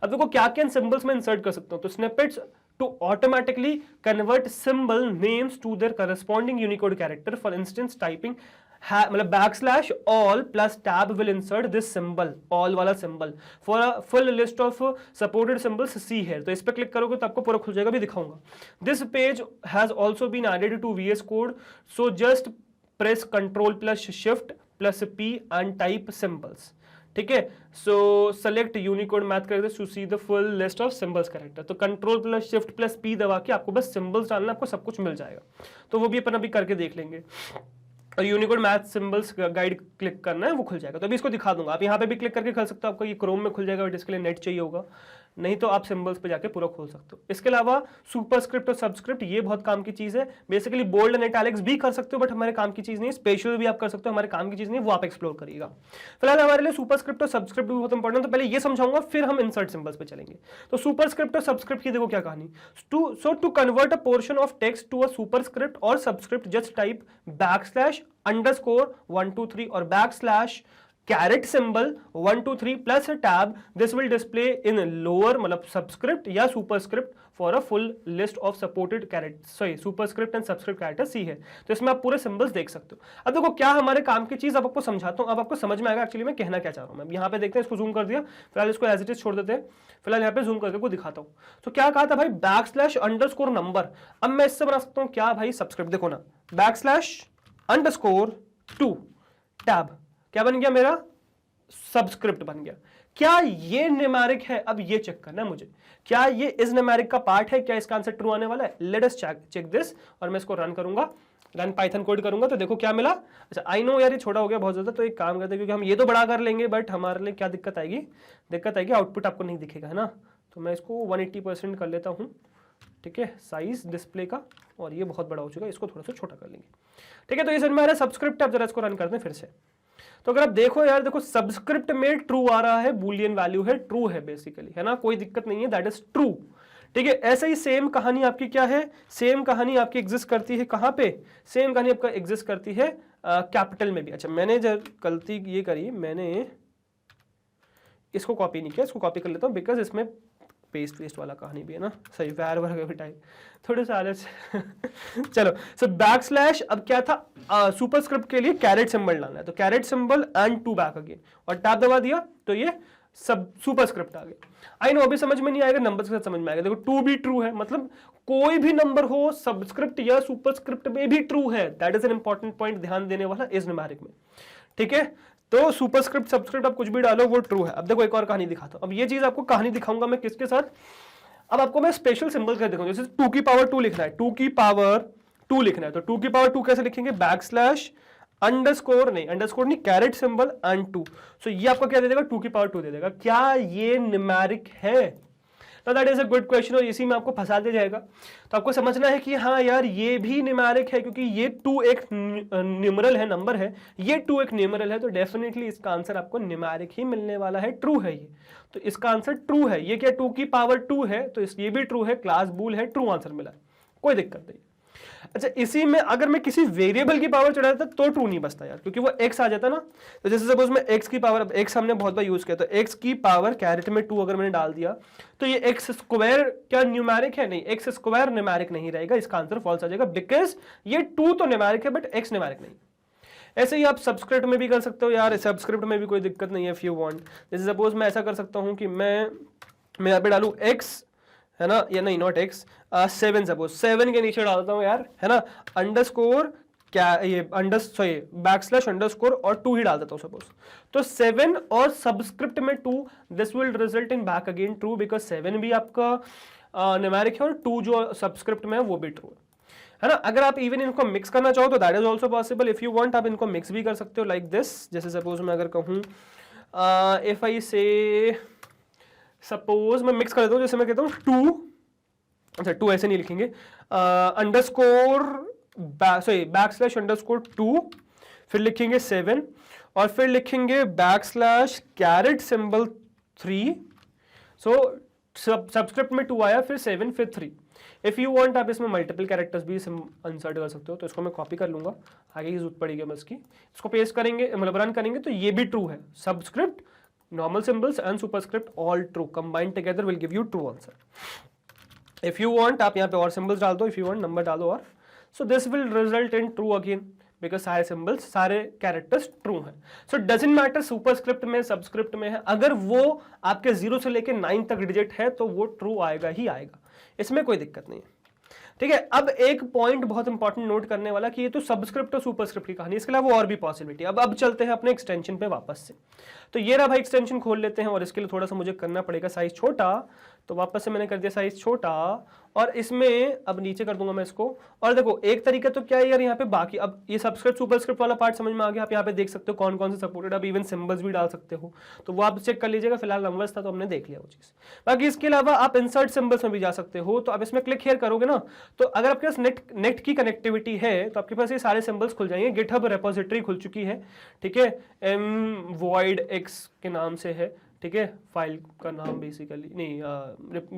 Speaker 1: अब देखो क्या क्या सिंबल्स में इंसर्ट कर सकता हूँ, तो snippets to automatically convert symbol names to their corresponding Unicode character, for instance typing मतलब backslash all plus tab will insert this symbol, all वाला symbol for a full list of supported symbols see here. तो इस पर click करोगे तो आपको पूरा खुल जाएगा, भी दिखाऊंगा। This page has also been added to VS code, so just press Ctrl+Shift+P and type symbols, ठीक है। सो select Unicode math characters to see the full list of symbols character. तो Ctrl+Shift+P दबा के आपको बस सिंबल्स डालना, आपको सब कुछ मिल जाएगा। तो वो भी अपन अभी करके देख लेंगे। और Unicode math symbols guide click करना है, वो खुल जाएगा। तो अभी इसको दिखा दूंगा, आप यहाँ पे भी क्लिक करके खुल सकते हो, आपको ये क्रोम में खुल जाएगा, बट इसके लिए नेट चाहिए होगा, नहीं तो आप सिंबल्स पे जाके पूरा खोल सकते हो। इसके अलावा सुपरस्क्रिप्ट और सबस्क्रिप्ट ये बहुत काम की चीज है। बेसिकली बोल्ड एंड इटैलिक्स भी कर सकते हो, बट हमारे काम की चीज नहीं है। स्पेशल भी आप कर सकते हो, हमारे काम की चीज नहीं, वो आप एक्सप्लोर करिएगा। फिलहाल हमारे लिए सुपरस्क्रिप्ट और सबस्क्रिप्ट भी बहुत इंपॉर्टेंट है, तो पहले ये समझाऊंगा, फिर हम इंसर्ट सिंबल्स पे चलेंगे। तो सुपरस्क्रिप्ट और सबस्क्रिप्ट की देखो क्या कहानी। To convert a portion of text to a superscript और सबस्क्रिप्ट जस्ट टाइप \1 2 3 और *caret symbol 1 2 3 plus a tab. This will display in lower मतलब subscript या superscript for a full list of supported characters. superscript and subscript characters C है, तो इसमें आप पूरे symbols देख सकते हो। अब देखो क्या हमारे काम की चीज, अब आपको समझाता हूँ, अब आपको समझ में आएगा एक्चुअली मैं कहना क्या चाह रहा हूँ। मैं यहाँ पे देखते हैं, इसको जूम कर दिया, फिलहाल इसको एज इट इज छोड़ देते हैं, फिलहाल यहाँ पे जूम करके को दिखाता हूँ। तो क्या कहा था भाई, \_number। अब मैं इससे बना सकता हूँ क्या भाई, सबस्क्रिप्ट। देखो ना, \_2 टैब क्या बन गया मेरा, सबस्क्रिप्ट बन गया। क्या ये न्यूमेरिक है, अब ये चेक करना है मुझे, क्या ये इस न्यूमेरिक का पार्ट है, क्या इसका आंसर ट्रू आने वाला है। लेट अस चेक दिस, और मैं इसको रन करूंगा, रन पाइथन कोड करूंगा, तो देखो क्या मिला। अच्छा आई नो यार ये छोटा हो गया बहुत ज्यादा, तो एक काम करते हैं, क्योंकि हम ये तो बड़ा कर लेंगे, बट हमारे लिए क्या दिक्कत आएगी, आउटपुट आपको नहीं दिखेगा, है ना। तो मैं इसको 180% कर लेता हूँ, ठीक है, साइज डिस्प्ले का, और ये बहुत बड़ा हो चुका है, इसको थोड़ा सा छोटा कर लेंगे, ठीक है। तो ये समझ में आ रहा है सब्सक्रिप्ट। अब जरा इसको रन करते हैं फिर से। तो अगर आप देखो यार, देखो सबस्क्रिप्ट में ट्रू आ रहा है, बूलियन वैल्यू है, ट्रू है बेसिकली, है ना, कोई दिक्कत नहीं है, दैट इज ट्रू, ठीक है। ऐसे ही सेम कहानी आपकी क्या है, सेम कहानी आपकी एग्जिस्ट करती है कहां पे, सेम कहानी आपका एग्जिस्ट करती है कैपिटल में भी। अच्छा मैंने जब गलती ये करी, मैंने इसको कॉपी नहीं किया, इसको कॉपी कर लेता हूं, बिकॉज इसमें पेस्ट वाला कहानी भी है ना, सही वैर वगैरह टाइप थोड़े से आलस चलो। सो \, अब क्या था, सुपरस्क्रिप्ट के लिए कैरेट सिंबल डालना है, तो caret symbol and two back again, और टैब दबा दिया तो ये सब सुपरस्क्रिप्ट आ गया। आई नो अभी समझ में नहीं आएगा, नंबर के साथ समझ में आएगा। देखो 2 भी ट्रू है, मतलब कोई भी नंबर हो सबस्क्रिप्ट या सुपरस्क्रिप्ट में भी ट्रू है, that is an important point ध्यान देने वाला इस न्यूमेरिक में, ठीक है। तो सुपरस्क्रिप्ट सबस्क्रिप्ट आप कुछ भी डालो वो ट्रू है। अब देखो एक और कहानी दिखाता हूं, अब ये चीज आपको कहानी दिखाऊंगा मैं किसके साथ, अब आपको मैं स्पेशल सिंबल कर दिखाऊंगा। जैसे 2 की पावर 2 लिखना है, 2 की पावर 2 लिखना है, तो 2 की पावर 2 कैसे लिखेंगे, अंडरस्कोर नहीं, कैरेट सिंबल एंड 2। सो ये आपको क्या दे देगा, 2 की पावर 2 दे देगा। क्या ये न्यूमेरिक है, तो that is a good question, और इसी में आपको फंसा दिया जाएगा। तो आपको समझना है कि हाँ यार ये भी न्यूमेरिक है, क्योंकि ये 2 एक न्यूमरल है, नंबर है, ये 2 एक न्यूमरल है, तो डेफिनेटली इसका आंसर आपको न्यूमेरिक ही मिलने वाला है, ट्रू है ये। तो इसका आंसर ट्रू है। ये क्या 2 की पावर 2 है, तो ये भी ट्रू है, क्लास बूल है, ट्रू आंसर मिला, कोई दिक्कत नहीं। अच्छा इसी में अगर मैं किसी वेरिएबल की पावर चढ़ा देता तो ट्रू नहीं बचता यार, क्योंकि वो x आ जाता ना। तो जैसे सपोज मैं x की पावर, अब x हमने बहुत बार यूज किया, तो x की पावर कैरेट में 2 अगर मैंने डाल दिया, तो ये x स्क्वायर क्या न्यूमेरिक है, नहीं, x स्क्वायर न्यूमेरिक नहीं रहेगा, इसका आंसर फॉल्स आ जाएगा, बिकॉज ये 2 तो न्यूमेरिक है बट x न्यूमेरिक नहीं। ऐसे ही आप सबस्क्रिप्ट में भी कर सकते हो यार, सबस्क्रिप्ट में भी कोई दिक्कत नहीं है इफ यू वांट। जैसे सपोज मैं ऐसा कर सकता हूं कि मैं यहाँ पे डालू x, है ना, या नहीं नॉट x, 7 सपोज 7 के नीचे डालता हूँ यार, है ना, अंडरस्कोर क्या ये \_ और 2 ही डाल देता हूँ सपोज, तो 7 और सबस्क्रिप्ट में 2, this will result in back again true, because 7 भी आपका न्यूमेरिक है और 2 जो सबस्क्रिप्ट में है वो भी ट्रू है ना। अगर आप इवन इनको मिक्स करना चाहो तो that is also possible, if you want आप इनको मिक्स भी कर सकते हो लाइक दिस। जैसे सपोज मैं अगर कहूँ इफ आई से सपोज मैं मिक्स कर देता हूँ, जैसे मैं कहता हूँ 2, अच्छा 2 ऐसे नहीं लिखेंगे, \_2, फिर लिखेंगे 7 और फिर लिखेंगे \कैरेट सिंबल 3। सो सबस्क्रिप्ट में 2 आया, फिर 7, फिर 3। इफ यू वांट आप इसमें मल्टीपल कैरेक्टर्स भी इंसर्ट कर सकते हो, तो इसको मैं कॉपी कर लूंगा, आगे की जरूरत पड़ेगी बस की, इसको पेस्ट करेंगे, मतलब रन करेंगे, तो ये भी ट्रू है, subscript, normal symbols and superscript all true combined together will give you true answer. If you want आप यहाँ पे और symbols डाल दो, if you want number डालो और, so this will result in true again because सारे symbols सारे characters true हैं। So doesn't matter superscript में subscript में है, अगर वो आपके 0 से लेके 9 तक डिजिट है तो वो true आएगा ही आएगा, इसमें कोई दिक्कत नहीं है, ठीक है। अब एक पॉइंट बहुत इंपॉर्टेंट नोट करने वाला कि ये तो सबस्क्रिप्ट और सुपरस्क्रिप्ट की कहानी, इसके अलावा और भी पॉसिबिलिटी। अब चलते हैं अपने एक्सटेंशन पे वापस से। तो ये रहा भाई एक्सटेंशन खोल लेते हैं, और इसके लिए थोड़ा सा मुझे करना पड़ेगा साइज छोटा, तो वापस से मैंने कर दिया साइज छोटा, और इसमें अब नीचे कर दूंगा मैं इसको। और देखो एक तरीका तो क्या है यार, यहाँ पे बाकी अब ये सबस्क्रिप्ट सुपरस्क्रिप्ट वाला पार्ट समझ में आ गया। आप यहाँ पे देख सकते हो कौन कौन से सपोर्टेड, अब इवन सिंबल्स भी डाल सकते हो, तो वो आप चेक कर लीजिएगा। फिलहाल नंबर्स था तो हमने देख लिया वो चीज। बाकी इसके अलावा आप इंसर्ट सिंबल्स में भी जा सकते हो। तो अब इसमें क्लिक हियर करोगे ना, तो अगर आपके पास नेट की कनेक्टिविटी है तो आपके पास ये सारे सिंबल्स खुल जाएंगे। गिटहब रेपोजिटरी खुल चुकी है, ठीक है, voidx के नाम से है, ठीक है, फाइल का नाम बेसिकली नहीं,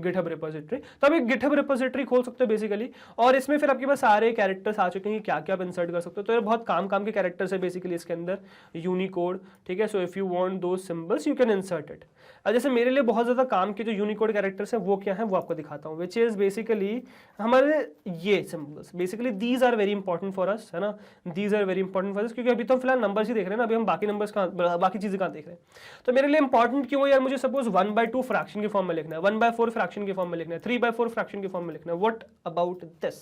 Speaker 1: गिटहब रेपोजिटरी। तो आप एक गिटहब रेपोजिटरी खोल सकते हो बेसिकली, और इसमें फिर आपके पास सारे कैरेक्टर्स आ चुके हैं, क्या क्या आप इंसर्ट कर सकते हो। तो ये बहुत काम के कैरेक्टर्स है बेसिकली इसके अंदर, यूनिकोड, ठीक है। सो if you want those symbols you can insert it. अब जैसे मेरे लिए बहुत ज्यादा काम के जो यूनिकोड कैरेक्टर्स है वो क्या है वो आपको दिखाता हूँ, विच इज बेसिकली हमारे ये symbols. Basically these are very important for us, है ना, these are very important for us, क्योंकि अभी तो फिलहाल नंबर्स ही देख रहे हैं ना, अभी हम बाकी नंबर्स कहाँ, बाकी चीजें कहाँ देख रहे हैं। तो मेरे लिए इंपॉर्टेंट क्यों है यार, मुझे सपोज 1/2 फ्रैक्शन के फॉर्म में लिखना है, 1/4 फ्रैक्शन के फॉर्म में लिखना है, 3/4 फ्रैक्शन के फॉर्म में लिखना है। व्हाट अबाउट दिस,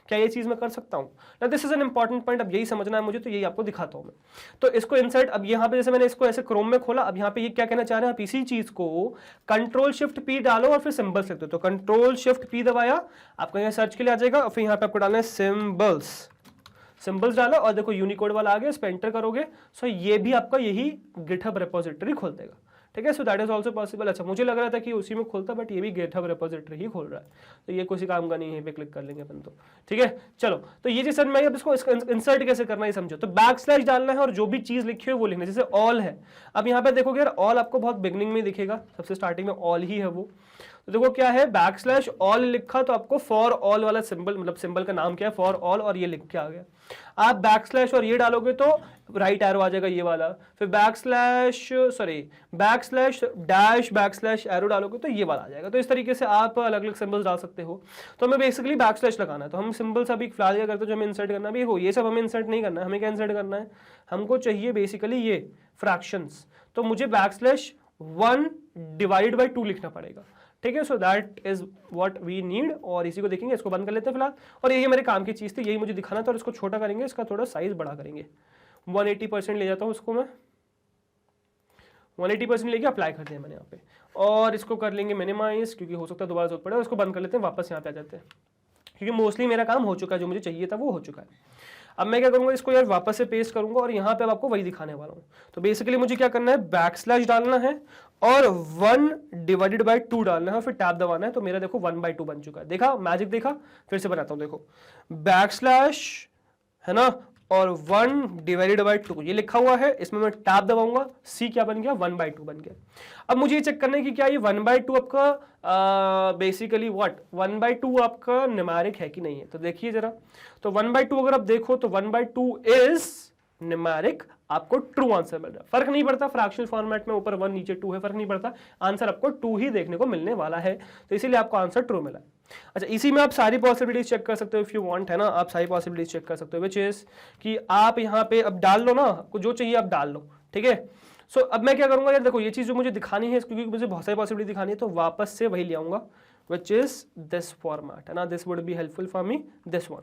Speaker 1: क्या ये चीज मैं कर सकता हूं ना? This is an important point. अब यही समझना है मुझे, तो यही आपको दिखाता हूं मैं। तो इसको इंसर्ट, अब यहाँ पे जैसे मैंने इसको ऐसे क्रोम में खोला, अब यहाँ पे ये क्या कहना चाह रहे हैं, आप इसी चीज को Ctrl+Shift+P डालो और फिर सिंबल्स लिख दो। तो Ctrl+Shift+P दबाया, आपका यहाँ सर्च के लिए आ जाएगा, और फिर यहाँ पे आपको डालना है सिंबल्स डालो, और देखो यूनिकोड वाला आ गया, इस पे एंटर करोगे, सो ये भी आपका यही गिटहब रेपोजिटरी खोल देगा, ठीक है। So that is also possible. अच्छा, मुझे लग रहा था कि उसी में खोलता, बट ये भी गिटहब रेपोजिटरी ही खोल रहा है, तो ये किसी काम का नहीं है, यहीं पे क्लिक कर लेंगे अपन तो, ठीक है। चलो, तो ये चीज मैं अब इसको इंसर्ट कैसे करना है समझो। तो बैकस्लैश डालना है और जो भी चीज लिखी हो वो लिखना है, जैसे ऑल है। अब यहाँ पे देखोगे यार, ऑल आपको बहुत बिगनिंग में दिखेगा, सबसे स्टार्टिंग में ऑल ही है वो। तो देखो क्या है, बैकस्लैश ऑल लिखा तो आपको फॉर ऑल वाला सिंबल, मतलब सिंबल का नाम क्या है, फॉर ऑल, और ये लिख के आ गया। आप बैकस्लैश और ये डालोगे तो राइट एरो आ जाएगा ये वाला, फिर बैकस्लैश डैश बैकस्लैश एरो डालोगे तो ये वाला आ जाएगा। तो इस तरीके से आप अलग अलग सिंबल्स डाल सकते हो। तो हमें बेसिकली बैकस्लैश लगाना है, तो हम सिंबल्स अभी फिलहाल क्या करते हैं, जो हमें इंसर्ट करना है, ये सब हमें इंसर्ट नहीं करना है। हमें क्या इंसर्ट करना है, हमको चाहिए बेसिकली ये फ्रैक्शंस। तो मुझे बैकस्लैश 1/2 लिखना पड़ेगा, ठीक है। So that is what we need, और इसी को देखेंगे। इसको बंद कर लेते हैं फिलहाल, और यही मेरे काम की चीज थी, यही मुझे दिखाना था। और इसको छोटा करेंगे, इसका थोड़ा साइज बड़ा करेंगे, 180% ले जाता हूँ इसको मैं, 180% लेके अप्लाई कर दिया मैंने यहाँ पे, और इसको कर लेंगे मिनिमाइज, क्योंकि हो सकता है दोबारा जरूरत पड़े। और इसको बंद कर लेते हैं, वापस यहाँ पे आ जाते हैं, क्योंकि मोस्टली मेरा काम हो चुका है, जो मुझे चाहिए था वो हो चुका है। अब मैं क्या करूंगा, इसको यार वापस से पेस्ट करूंगा, और यहाँ पे आपको वही दिखाने वाला हूँ। तो बेसिकली मुझे क्या करना है, बैकस्लैश डालना है और 1/2 डालना है, और फिर टैब दबाना है। तो मेरा देखो 1/2 बन चुका है, देखा मैजिक, देखा। फिर से बनाता हूँ, देखो बैकस्लैश है ना, और 1/2 ये लिखा हुआ है, इसमें मैं टैब दबाऊंगा, सी क्या बन गया, 1/2 बन गया। अब मुझे ये चेक करना है कि क्या ये 1/2 आपका बेसिकली 1/2 आपका न्यूमेरिक है कि नहीं है। तो देखिए जरा, तो 1/2 अगर आप देखो तो 1/2 इज न्यूमेरिक, आपको ट्रू आंसर मिल रहा है। फर्क नहीं पड़ता फ्रैक्शनल फॉर्मेट में, ऊपर 1 नीचे 2 है, फर्क नहीं पड़ता, आंसर आपको 2 ही देखने को मिलने वाला है। तो इसीलिए आपको आंसर ट्रू मिला। अच्छा, इसी में आप सारी पॉसिबिलिटीज चेक कर सकते हो इफ यू वांट, है ना। आप सारी पॉसिबिलिटीज चेक कर सकते हो, विच इज कि आप यहाँ पे अब डाल लो ना, आपको जो चाहिए आप डाल लो, ठीक है। सो अब मैं क्या करूंगा यार, देखो ये चीज जो मुझे दिखानी है, क्योंकि मुझे बहुत सारी पॉसिबिलिटी दिखानी है, तो वापस से वही ले आऊंगा, विच इज दिस फॉर्मेट, है ना। This would be helpful for me, this one.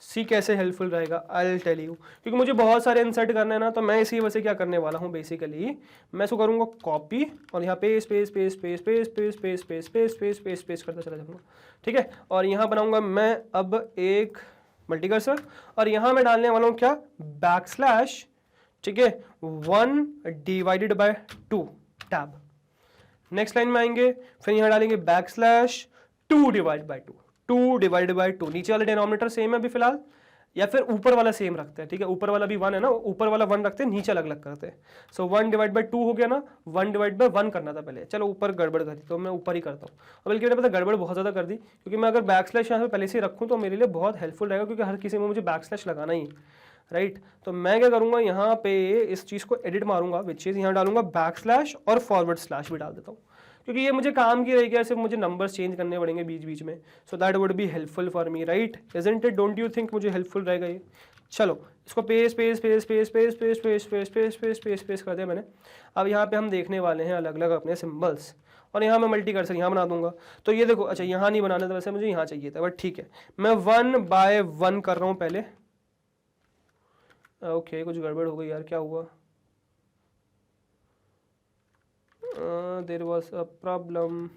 Speaker 1: See कैसे हेल्पफुल रहेगा, आई विल टेल यू, क्योंकि मुझे बहुत सारे इंसर्ट करने हैं ना। तो मैं इसी वजह से क्या करने वाला हूँ, बेसिकली मैं इसको करूँगा कॉपी, और यहाँ पे space space space space space space space space space space space करता चला जाऊँगा, ठीक है। और यहाँ बनाऊंगा मैं अब एक मल्टीकर्सर, और यहाँ मैं डालने वाला हूँ क्या, बैकस्लैश, ठीक है, 1/2 टैब। नेक्स्ट लाइन में आएंगे, फिर यहाँ डालेंगे बैकस्लैश 2/2, 2/2। नीचे वाला डिनोमिनेटर सेम है अभी फिलहाल, या फिर ऊपर वाला सेम रखते हैं, ठीक है। ऊपर वाला भी 1 है ना, ऊपर वाला 1 रखते हैं, नीचे अलग अलग करते हैं। सो 1/2 हो गया ना, 1/1 करना था पहले, चलो ऊपर गड़बड़ कर दी तो मैं ऊपर ही करता हूँ। और बल्कि मैंने पता गड़बड़ बहुत ज़्यादा कर दी, क्योंकि मैं अगर बैकस्लैश यहाँ पे पहले से रखूँ तो मेरे लिए बहुत हेल्पफुल रहेगा, क्योंकि हर किसी में मुझे बैकस्लैश लगाना ही, राइट। तो मैं क्या करूँगा, यहाँ पे इस चीज़ को एडिट मारूंगा, विच चीज़ यहाँ डालूंगा बैकस्लैश और फॉरवर्ड स्लैश भी डाल देता हूँ, क्योंकि ये मुझे काम की रहेगी, ऐसे मुझे नंबर्स चेंज करने पड़ेंगे बीच बीच में। So that would be helpful for me, right, isn't it, don't you think मुझे हेल्पफुल रहेगा ये। चलो इसको paste paste paste paste paste paste paste paste paste paste paste paste कर दिया मैंने। अब यहाँ पे हम देखने वाले हैं अलग अलग अपने सिंबल्स, और यहाँ मैं मल्टी कर्सर यहाँ बना दूंगा। तो ये देखो, अच्छा यहाँ नहीं बनाना था, वैसे मुझे यहाँ चाहिए था, बट ठीक है, मैं 1/1 कर रहा हूँ पहले। ओके, कुछ गड़बड़ हो गई यार, क्या हुआ, there was a problem.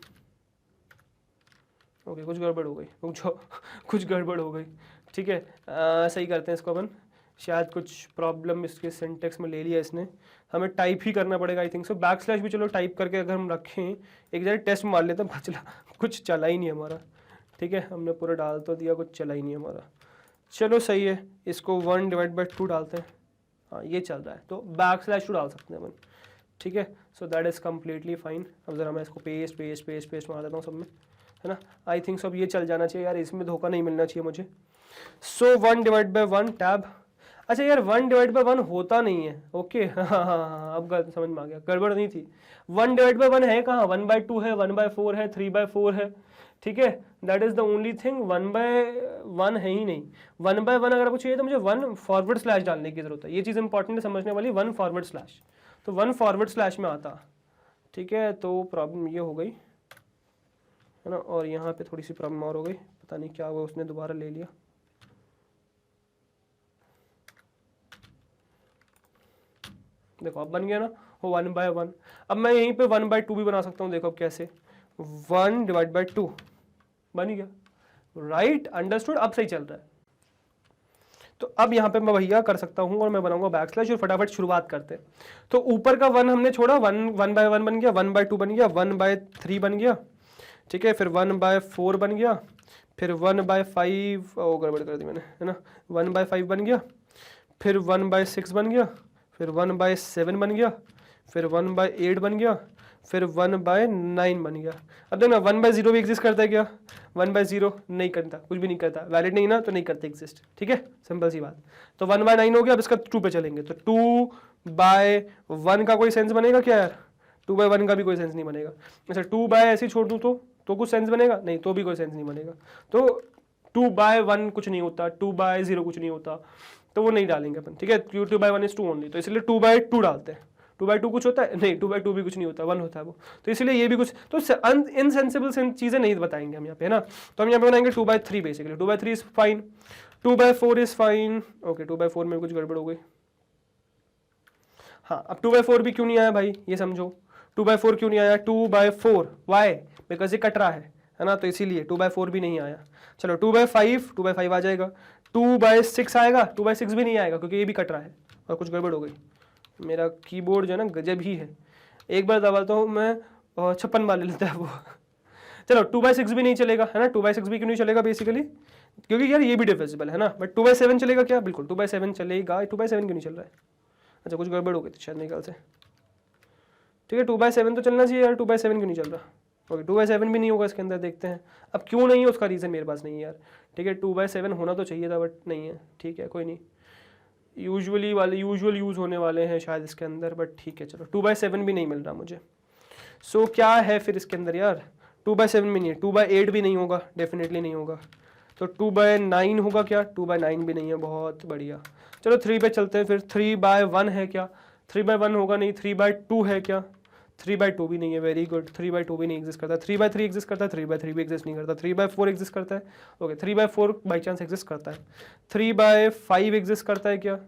Speaker 1: Okay कुछ गड़बड़ हो गई, रुक जाओ कुछ गड़बड़ हो गई, ठीक है। सही करते हैं इसको अपन। शायद कुछ प्रॉब्लम इसके सिंटेक्स में ले लिया इसने, हमें टाइप ही करना पड़ेगा I think so. Back slash भी चलो टाइप करके अगर हम रखें, एक जगह टेस्ट मार लेते हैं, बचला कुछ चला ही नहीं हमारा, ठीक है। हमने पूरा डाल तो दिया, कुछ चला ही नहीं हमारा। चलो सही है, इसको 1/2 डालते हैं। हाँ ये चल रहा है, तो बैक स्लैश 2 डाल सकते हैं अपन, ठीक है। So that is completely fine. अब जरा मैं इसको पेस्ट पेस्ट पेस्ट पेस्ट मार देता हूँ सब में, है ना। आई थिंक सब ये चल जाना चाहिए यार, इसमें धोखा नहीं मिलना चाहिए मुझे। सो 1/1 टैब। अच्छा यार 1/1 होता नहीं है, ओके हाँ अब समझ में आ गया, गड़बड़ नहीं थी। 1/1 है कहाँ, 1/2 है, 1/4 है, 3/4 है, ठीक है। That is the only thing, 1/1 है ही नहीं। 1/1 अगर आपको चाहिए तो मुझे 1 फॉरवर्ड स्लैश डालने की जरूरत है, ये चीज़ इंपॉर्टेंट है समझने वाली। 1 फॉरवर्ड स्लैश, तो 1 फॉरवर्ड स्लैश में आता, ठीक है। तो प्रॉब्लम ये हो गई, है ना। और यहाँ पे थोड़ी सी प्रॉब्लम और हो गई, पता नहीं क्या हुआ, उसने दोबारा ले लिया। देखो अब बन गया ना, वो 1/1। अब मैं यहीं पे 1/2 भी बना सकता हूँ, देखो अब कैसे, 1/2 बन गया, राइट, अंडरस्टूड। अब सही चल रहा है। तो अब यहाँ पे मैं भैया कर सकता हूँ और मैं बनाऊंगा बैक स्लैश और फटाफट शुरुआत करते हैं। तो ऊपर का 1 हमने छोड़ा, 1/1 बन गया, 1/2 बन गया, 1/3 बन गया, ठीक है। फिर 1/4 बन गया, फिर 1/5, ओ गड़बड़ कर दी मैंने, है ना। 1/5 बन गया, फिर 1/6 बन गया, फिर 1/7 बन गया, फिर 1/8 बन गया, फिर 1/9 बन गया। अब देखना 1/0 भी एग्जिस्ट करता है क्या, 1/0 नहीं करता, कुछ भी नहीं करता, वैलिड नहीं ना, तो नहीं करते एग्जिस्ट, ठीक है, सिंपल सी बात। तो 1/9 हो गया, अब इसका 2 पे चलेंगे, तो 2/1 का कोई सेंस बनेगा क्या यार, 2/1 का भी कोई सेंस नहीं बनेगा। अच्छा 2 ऐसे ही छोड़ दूँ तो कुछ सेंस बनेगा नहीं, तो भी कोई सेंस नहीं बनेगा। तो 2/1 कुछ नहीं होता, 2/0 कुछ नहीं होता, तो वो नहीं डालेंगे अपन, ठीक है। 2/1 is 2 ओनली, तो इसलिए 2/2 डालते हैं। 2/2 कुछ होता है नहीं, 2/2 भी कुछ नहीं होता, 1 होता है वो, तो इसलिए ये भी कुछ, तो इनसेंसिबल चीज़ें नहीं बताएंगे हम यहाँ पे, है ना। तो हम यहाँ पे बनाएंगे 2/3 basically, 2/3 is fine, 2/4 is fine, okay. 2/4 में कुछ गड़बड़ हो गई, हाँ। अब 2/4 भी क्यों नहीं आया भाई, ये समझो, 2/4 क्यों नहीं आया, 2/4 वाई, बिकॉज ये कट रहा है ना, तो इसीलिए 2/4 भी नहीं आया। चलो 2/5 आ जाएगा, 2/6 आएगा, 2/6 भी नहीं आएगा क्योंकि ये भी कट रहा है, और कुछ गड़बड़ हो गई। मेरा कीबोर्ड जो है ना गजब ही है, एक बार दबाता हूँ मैं 56 बार ले लेता है वो चलो 2/6 भी नहीं चलेगा, है ना। 2/6 भी क्यों नहीं चलेगा बेसिकली, क्योंकि यार ये भी डिविजिबल है ना। बट 2/7 चलेगा क्या, बिल्कुल 2/7 चलेगा। 2/7 क्यों नहीं चल रहा है, अच्छा कुछ गड़बड़ हो गई थी शायद मेरे ख्याल से, ठीक है। 2/7 तो चलना चाहिए यार, 2/7 क्यों नहीं चल रहा, ओके। 2/7 भी नहीं होगा इसके अंदर, देखते हैं अब क्यों नहीं है, उसका रीज़न मेरे पास नहीं है यार, ठीक है। 2/7 होना तो चाहिए था बट नहीं है, ठीक है कोई नहीं। यूजुअल यूज़ होने वाले हैं शायद इसके अंदर, बट ठीक है चलो। 2/7 भी नहीं मिल रहा मुझे, सो क्या है फिर इसके अंदर यार, 2/7 भी नहीं है, 2/8 भी नहीं होगा, डेफिनेटली नहीं होगा। तो 2/9 होगा क्या, 2/9 भी नहीं है, बहुत बढ़िया। चलो 3 पे चलते हैं फिर, 3/1 है क्या, 3/1 होगा नहीं, 3/2 है क्या, 3/2 भी नहीं है, वेरी गुड। 3/2 भी नहीं एग्जिस्ट करता, 3/3 एग्जिस्ट करता है, 3/3 भी एग्जिस्ट नहीं करता, 3/4 एग्जिस्ट करता है, ओके। 3/4 बाई चांस एग्जिस्ट करता है, 3/5 एग्जिस्ट करता है क्या,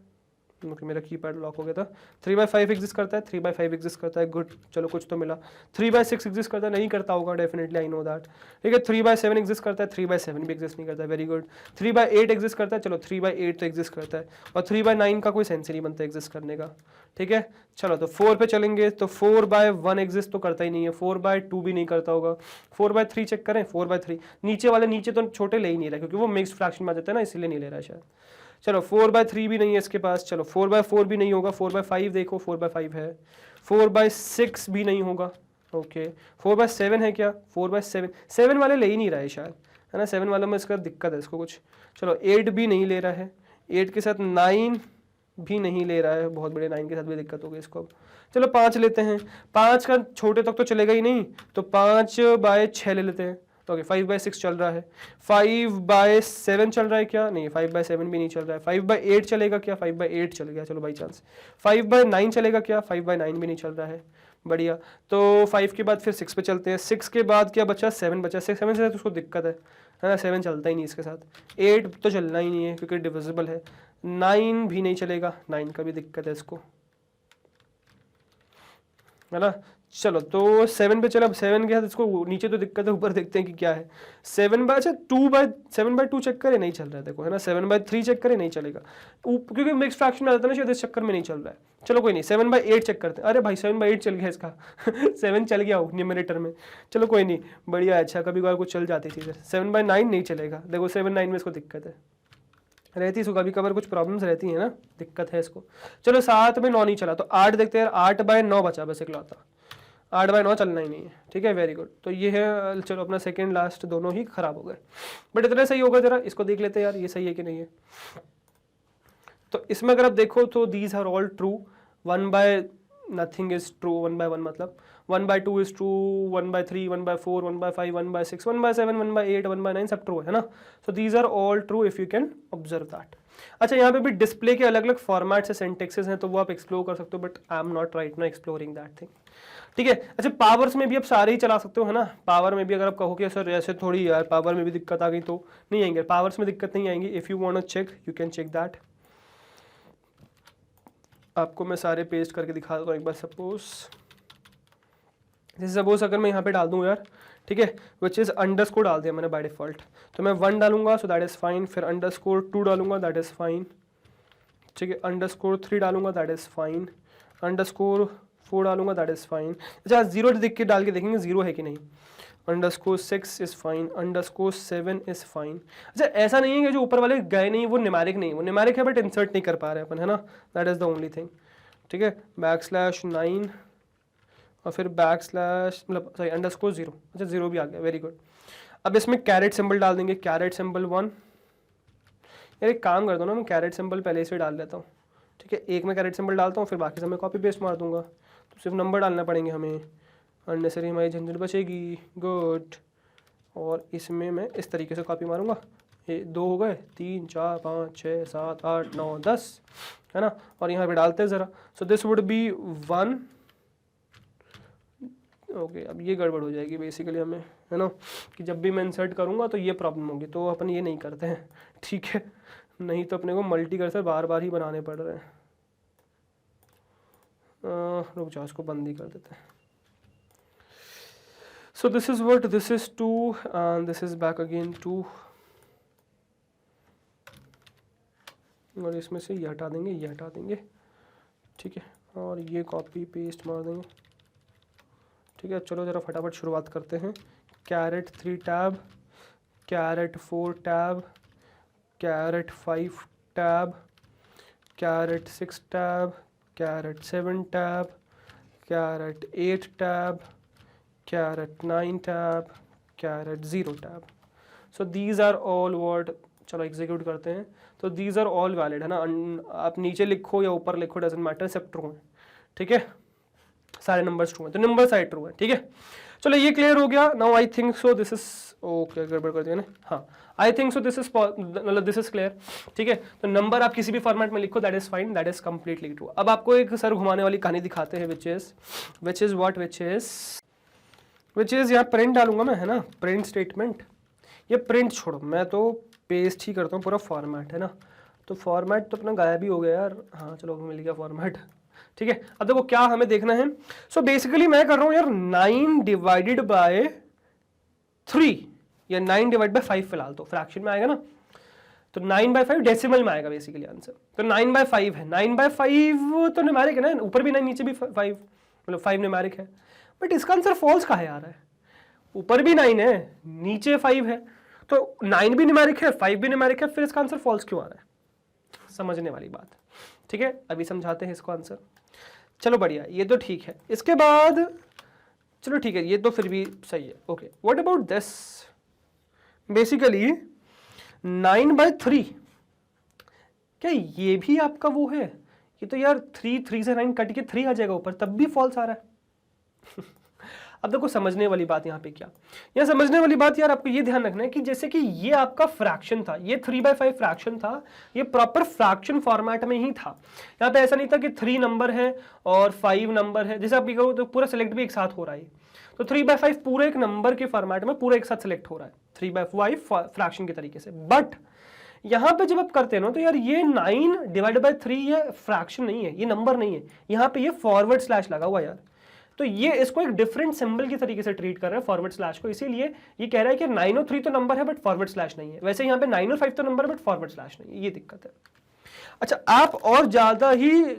Speaker 1: ओके मेरा कीपैड लॉक हो गया था। 3/5 एग्जिस्ट करता है, 3/5 एग्जिस्ट करता है, गुड, चलो कुछ तो मिला। 3/6 एग्जिस्ट करता है, नहीं करता होगा डेफिनेटली, आई नो दैट, ठीक है। 3/7 एग्जिस्ट करता है, 3/7 भी एग्जिस्ट नहीं करता है, वेरी गुड। 3/8 एग्जिस्ट करता है, चलो 3/8 तो एग्जिस्ट करता है, और 3/9 का कोई सेंस नहीं बनता एग्जिस्ट करने का, ठीक है। चलो तो 4 पे चलेंगे, तो 4/1 एग्जिस्ट तो करता ही नहीं है, 4/2 भी नहीं करता होगा। 4/3 चेक करें, 4/3 नीचे वाले नीचे तो छोटे ले ही नहीं रहा, क्योंकि वो मिक्स्ड फ्रैक्शन में आ जाता है ना, इसीलिए नहीं ले रहा है शायद। चलो 4/3 भी नहीं है इसके पास, चलो 4/4 भी नहीं होगा, 4/5 देखो 4/5 है, 4/6 भी नहीं होगा, ओके। 4/7 है क्या, 4/7 7 वाले ले ही नहीं रहा है शायद, है ना। 7 वाला में इसका दिक्कत है इसको कुछ। चलो 8 भी नहीं ले रहा है, 8 के साथ 9 भी नहीं ले रहा है, बहुत बड़े 9 के साथ भी दिक्कत होगी इसको। अब चलो 5 लेते हैं, 5 का छोटे तक तो चलेगा ही नहीं, तो 5/6 ले लेते हैं, ओके। 5/6 चल रहा है, 5/7 चल रहा है क्या, नहीं 5/7 भी नहीं चल रहा है। 5/8 चलेगा क्या, 5/8 चल गया, चलो बाई चांस। 5/9 चलेगा क्या, 5/9 भी नहीं चल रहा है, बढ़िया। तो 5 के बाद फिर 6 पे चलते हैं, 6 के बाद क्या बचा, 7 बचा। 7 से तो उसको दिक्कत है ना, 7 चलता ही नहीं इसके साथ। 8 तो चलना ही नहीं है क्योंकि डिविजिबल है। 9 भी नहीं चलेगा, 9 का भी दिक्कत है इसको, है ना। चलो तो 7 पे चलो, अब 7 के साथ इसको नीचे तो दिक्कत है, ऊपर देखते हैं कि क्या है। 7 बाय, अच्छा 7/2 चेक करे, नहीं चल रहा है देखो, है ना। 7/3 चेक करे, नहीं चलेगा क्योंकि मिक्स फ्रैक्शन आ जाता है ना शायद, इस चक्कर में नहीं चल रहा है। चलो कोई नहीं, 7/8 चेक करते हैं। अरे भाई 7/8 चल गया इसका 7 चल गया हो न्यूमरेटर में, चलो कोई नहीं, बढ़िया। अच्छा कभी कभार कुछ चल जाती थी, 7/9 नहीं चलेगा, देखो 7/9 में इसको दिक्कत है, रहती इसको कभी कभार कुछ प्रॉब्लम्स रहती है ना, दिक्कत है इसको। चलो 7/9 नहीं चला, तो 8 देखते हैं, 8/9 बचा बस इकलौता, 8/9 चलना ही नहीं है, ठीक है, वेरी गुड। तो ये है, चलो अपना सेकंड लास्ट दोनों ही खराब हो गए, बट इतना सही होगा, जरा इसको देख लेते हैं यार, ये सही है कि नहीं है। तो इसमें अगर आप देखो तो दीज आर ऑल ट्रू, 1/नथिंग इज ट्रू, 1/1 मतलब 1/2 इज ट्रू, 1/3, 1/4, 1/5, 1/6, 1/7, 1/8, 1/9 सब ट्रू है ना। So these are all true if you can observe that. अच्छा यहाँ पे भी डिस्प्ले के अलग अलग फॉर्मेट से सेंटेक्सेस हैं, तो वो आप एक्सप्लोर कर सकते हो, but I am not right now exploring that thing, ठीक है। अच्छा पावर्स में भी आप सारे ही चला सकते हो, है ना। पावर में भी अगर आप कहो कि सर ऐसे थोड़ी यार पावर में भी दिक्कत आ गई, तो नहीं आएंगे, पावर्स में दिक्कत नहीं आएंगी। If you want to check you can check that. आपको मैं सारे पेस्ट करके दिखा दूँ एक बार। सपोज अगर मैं यहाँ पे डाल दूँ यार, ठीक है, विच इज़ अंडरस्कोर डाल दिया मैंने बाय डिफॉल्ट, तो मैं 1 डालूंगा, सो दैट इज़ फाइन, फिर _2 डालूंगा, दैट इज़ फाइन, ठीक है, _3 डालूंगा, दैट इज़ फाइन, _4 डालूंगा, दैट इज़ फाइन। अच्छा 0 देख के डाल के देखेंगे 0 है कि नहीं, _6 इज़ फाइन, _7 इज़ फाइन। अच्छा ऐसा नहीं है कि जो ऊपर वाले गए नहीं, वो न्यूमेरिक नहीं, वो न्यूमेरिक है बट इंसर्ट नहीं कर पा रहे अपन, है ना, that is the only thing, ठीक है। \9 और फिर मतलब सॉरी _0, अच्छा 0 भी आ गया, वेरी गुड। अब इसमें कैरेट सिंबल डाल देंगे, कैरेट सिंबल 1। यार एक काम कर दो ना, मैं कैरेट सिंबल पहले से डाल लेता हूँ, ठीक है, एक में कैरेट सिंबल डालता हूँ, फिर बाकी सब मैं कॉपी पेस्ट मार दूंगा, तो सिर्फ नंबर डालना पड़ेंगे हमें, अननेसरी हमारी झंझट बचेगी, गुड। और इसमें मैं इस तरीके से कॉपी मारूंगा, ये 2 हो गए, 3 4 5 6 7 8 9 10, है ना। और यहाँ पे डालते हैं ज़रा, so this would B 1, okay. अब ये गड़बड़ हो जाएगी बेसिकली हमें, है ना, कि जब भी मैं इंसर्ट करूँगा तो ये प्रॉब्लम होगी, तो अपन ये नहीं करते हैं, ठीक है, नहीं तो अपने को मल्टी कर्सर बार बार ही बनाने पड़ रहे हैं। रुक जाओ, इसको बंद ही कर देते हैं। सो this is what, this is 2 and this is back again 2, और इसमें से ये हटा देंगे, ये हटा देंगे, ठीक है, और ये कॉपी पेस्ट मार देंगे, ठीक है। चलो ज़रा फटाफट शुरुआत करते हैं। Caret 3 tab, caret 4 tab, caret 5 tab, caret 6 tab, caret 7 tab, caret 8 tab, caret 9 tab, caret 0 tab. So these are all word, चलो एग्जीक्यूट करते हैं। तो दीज आर ऑल वैलिड, है ना, आप नीचे लिखो या ऊपर लिखो, डजेंट मैटर, सब ट्रू है, ठीक है, सारे नंबर्स ट्रू हैं, तो नंबर सारे ट्रू है, ठीक है। चलो ये क्लियर हो गया। Now I think so this is okay, गड़बड़ कर दिया ना, हाँ I think so this is मतलब दिस इज क्लियर, ठीक है। तो नंबर आप किसी भी फॉर्मेट में लिखो, that is fine, that is completely true. अब आपको एक सर घुमाने वाली कहानी दिखाते हैं, विच इज यहाँ प्रिंट डालूंगा मैं, है ना, प्रिंट स्टेटमेंट। ये प्रिंट छोड़ो, मैं तो पेस्ट ही करता हूँ पूरा फॉर्मेट, है ना। तो फॉर्मेट तो अपना गायब ही हो गया यार, हाँ चलो मिल गया फॉर्मेट, ठीक है। अब देखो क्या हमें देखना है। सो बेसिकली मैं कर रहा हूं यार 9 डिवाइडेड बाय 3 या 9 डिवाइड बाय 5 फिलहाल तो फ्रैक्शन में आएगा ना, तो 9/5 डेसिमल में आएगा बेसिकली आंसर। तो 9/5 है, 9/5 तो न्यूमेरिक है ना, ऊपर भी 9 नीचे भी 5, मतलब 5 न्यूमेरिक है, बट इसका आंसर फॉल्स कहाँ आ रहा है, ऊपर भी 9 है नीचे 5 है, तो 9 भी न्यूमेरिक है 5 भी न्यूमेरिक है, फिर इसका आंसर फॉल्स क्यों आ रहा है, समझने वाली बात, ठीक है। अभी समझाते हैं इसको आंसर। चलो बढ़िया, ये तो ठीक है। इसके बाद चलो ठीक है, ये तो फिर भी सही है, okay. What about this, basically 9/3, क्या ये भी आपका वो है, ये तो यार 3 से 9 कट के 3 आ जाएगा ऊपर, तब भी फॉल्स आ रहा है अब देखो समझने वाली बात यहाँ पे क्या, यहाँ समझने वाली बात यार आपको ये ध्यान रखना है कि जैसे कि ये आपका फ्रैक्शन था, ये 3/5 फ्रैक्शन था, ये प्रॉपर फ्रैक्शन फॉर्मेट में ही था। यहाँ पे ऐसा नहीं था कि 3 नंबर है और 5 नंबर है, जैसे आप भी कहो तो पूरा सेलेक्ट भी एक साथ हो रहा है। तो 3/5 पूरे एक नंबर के फॉर्मेट में पूरा एक साथ सेलेक्ट हो रहा है 3/5 फ्रैक्शन के तरीके से। बट यहाँ पे जब आप करते हैं ना, तो यार ये 9/3 ये फ्रैक्शन नहीं है, ये नंबर नहीं है, यहाँ पे ये फॉरवर्ड स्लैश लगा हुआ यार, तो ये इसको एक डिफरेंट सिंबल की तरीके से ट्रीट कर रहा है फॉरवर्ड स्लैश को, इसीलिए ये कह रहा है कि 903 तो नंबर है बट फॉरवर्ड स्लैश नहीं है। वैसे यहाँ पे 905 तो नंबर है बट फॉरवर्ड स्लैश नहीं है, ये दिक्कत है। अच्छा, आप और ज्यादा ही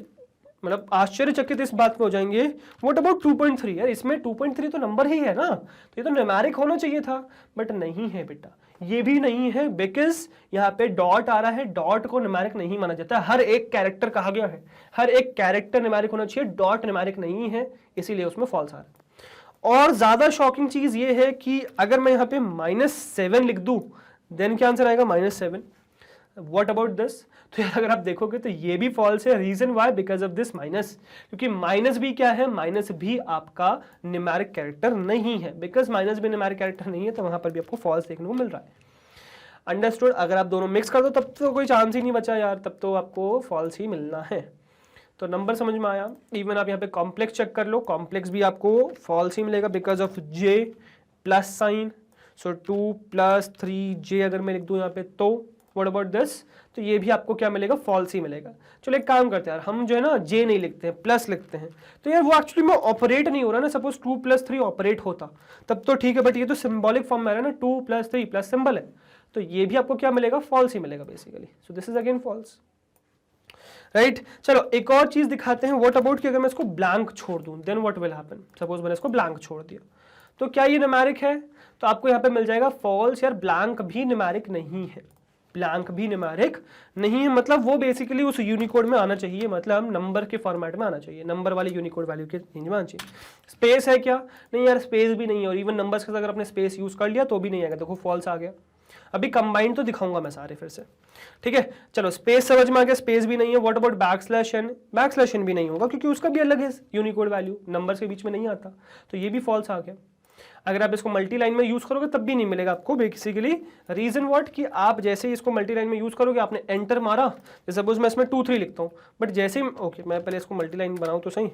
Speaker 1: मतलब आश्चर्यचकित इस बात पे हो जाएंगे, व्हाट अबाउट 2.3? यार इसमें 2.3 तो नंबर ही है ना, तो ये तो न्यूमेरिक होना चाहिए था, बट नहीं है बेटा, ये भी नहीं है, बिकॉज यहाँ पे डॉट आ रहा है, डॉट को न्यूमेरिक नहीं माना जाता। हर एक कैरेक्टर कहा गया है, हर एक कैरेक्टर न्यूमेरिक होना चाहिए, डॉट न्यूमेरिक नहीं है, इसीलिए उसमें फॉल्स आ रहा है। और ज्यादा शॉकिंग चीज ये है कि अगर मैं यहाँ पे -7 लिख दूं, देन क्या आंसर आएगा? -7। What about this? तो यार अगर आप देखोगे तो ये भी फॉल्स है। Reason why? Because of this minus, क्योंकि माइनस भी क्या है? माइनस भी आपका न्यूमेरिक कैरेक्टर नहीं है। बिकॉज माइनस भी न्यूमेरिक कैरेक्टर नहीं है तो वहां पर भी आपको फॉल्स देखने को मिल रहा है। अंडरस्टूड? अगर आप दोनों मिक्स कर दो तब तो कोई चांस ही नहीं बचा यार, तब तो आपको फॉल्स ही मिलना है। तो नंबर समझ में आया। इवन आप यहाँ पे कॉम्प्लेक्स चेक कर लो, कॉम्प्लेक्स भी आपको फॉल्स ही मिलेगा because of J plus sign. So 2 + 3j अगर मैं लिख दूं यहाँ पे, तो व्हाट अबाउट दिस? तो ये भी आपको क्या मिलेगा? फॉल्स ही मिलेगा। चलो एक काम करते हैं यार, हम जो है ना जे नहीं लिखते हैं, प्लस लिखते हैं, तो यार वो एक्चुअली में ऑपरेट नहीं हो रहा ना। सपोज 2 + 3 ऑपरेट होता तब तो ठीक है, बट ये तो सिंबॉलिक फॉर्म में है ना, 2 + 3 प्लस सिंबल है, तो ये भी आपको क्या मिलेगा? फॉल्स ही मिलेगा basically. So this is again false, right. चलो एक और चीज दिखाते हैं, व्हाट अबाउट कि अगर मैं इसको ब्लैंक छोड़ दूं, then what will happen? Suppose मैंने इसको ब्लैंक छोड़ दिया, तो क्या ये न्यूमेरिक है? तो आपको यहाँ पे मिल जाएगा फॉल्स। यार ब्लैंक भी न्यूमेरिक नहीं है, ब्लैंक भी न्यूमेरिक नहीं है, मतलब वो बेसिकली उस यूनिकोड में आना चाहिए, मतलब नंबर के फॉर्मेट में आना चाहिए, नंबर वाली यूनिकोड वैल्यू के रेंज में आना चाहिए। स्पेस है क्या? नहीं यार, स्पेस भी नहीं है, और इवन नंबर्स के साथ अगर आपने स्पेस यूज कर लिया तो भी नहीं आएगा। देखो फॉल्स आ गया। अभी कंबाइंड तो दिखाऊंगा मैं सारे फिर से, ठीक है। चलो स्पेस समझ में आ गया, स्पेस भी नहीं है। What about backslash N? Backslash N भी नहीं होगा क्योंकि उसका भी अलग है यूनिकोड वैल्यू, नंबर्स के बीच में नहीं आता, तो ये भी फॉल्स आ गया। अगर आप इसको मल्टी लाइन में यूज करोगे तब भी नहीं मिलेगा आपको बेसिकली। Reason what? कि आप जैसे ही इसको मल्टी लाइन में यूज करोगे, आपने एंटर मारा, जैसे सपोज मैं इसमें 2 3 लिखता हूं, बट जैसे ही ओके मैं पहले इसको मल्टी लाइन बनाऊं तो सही।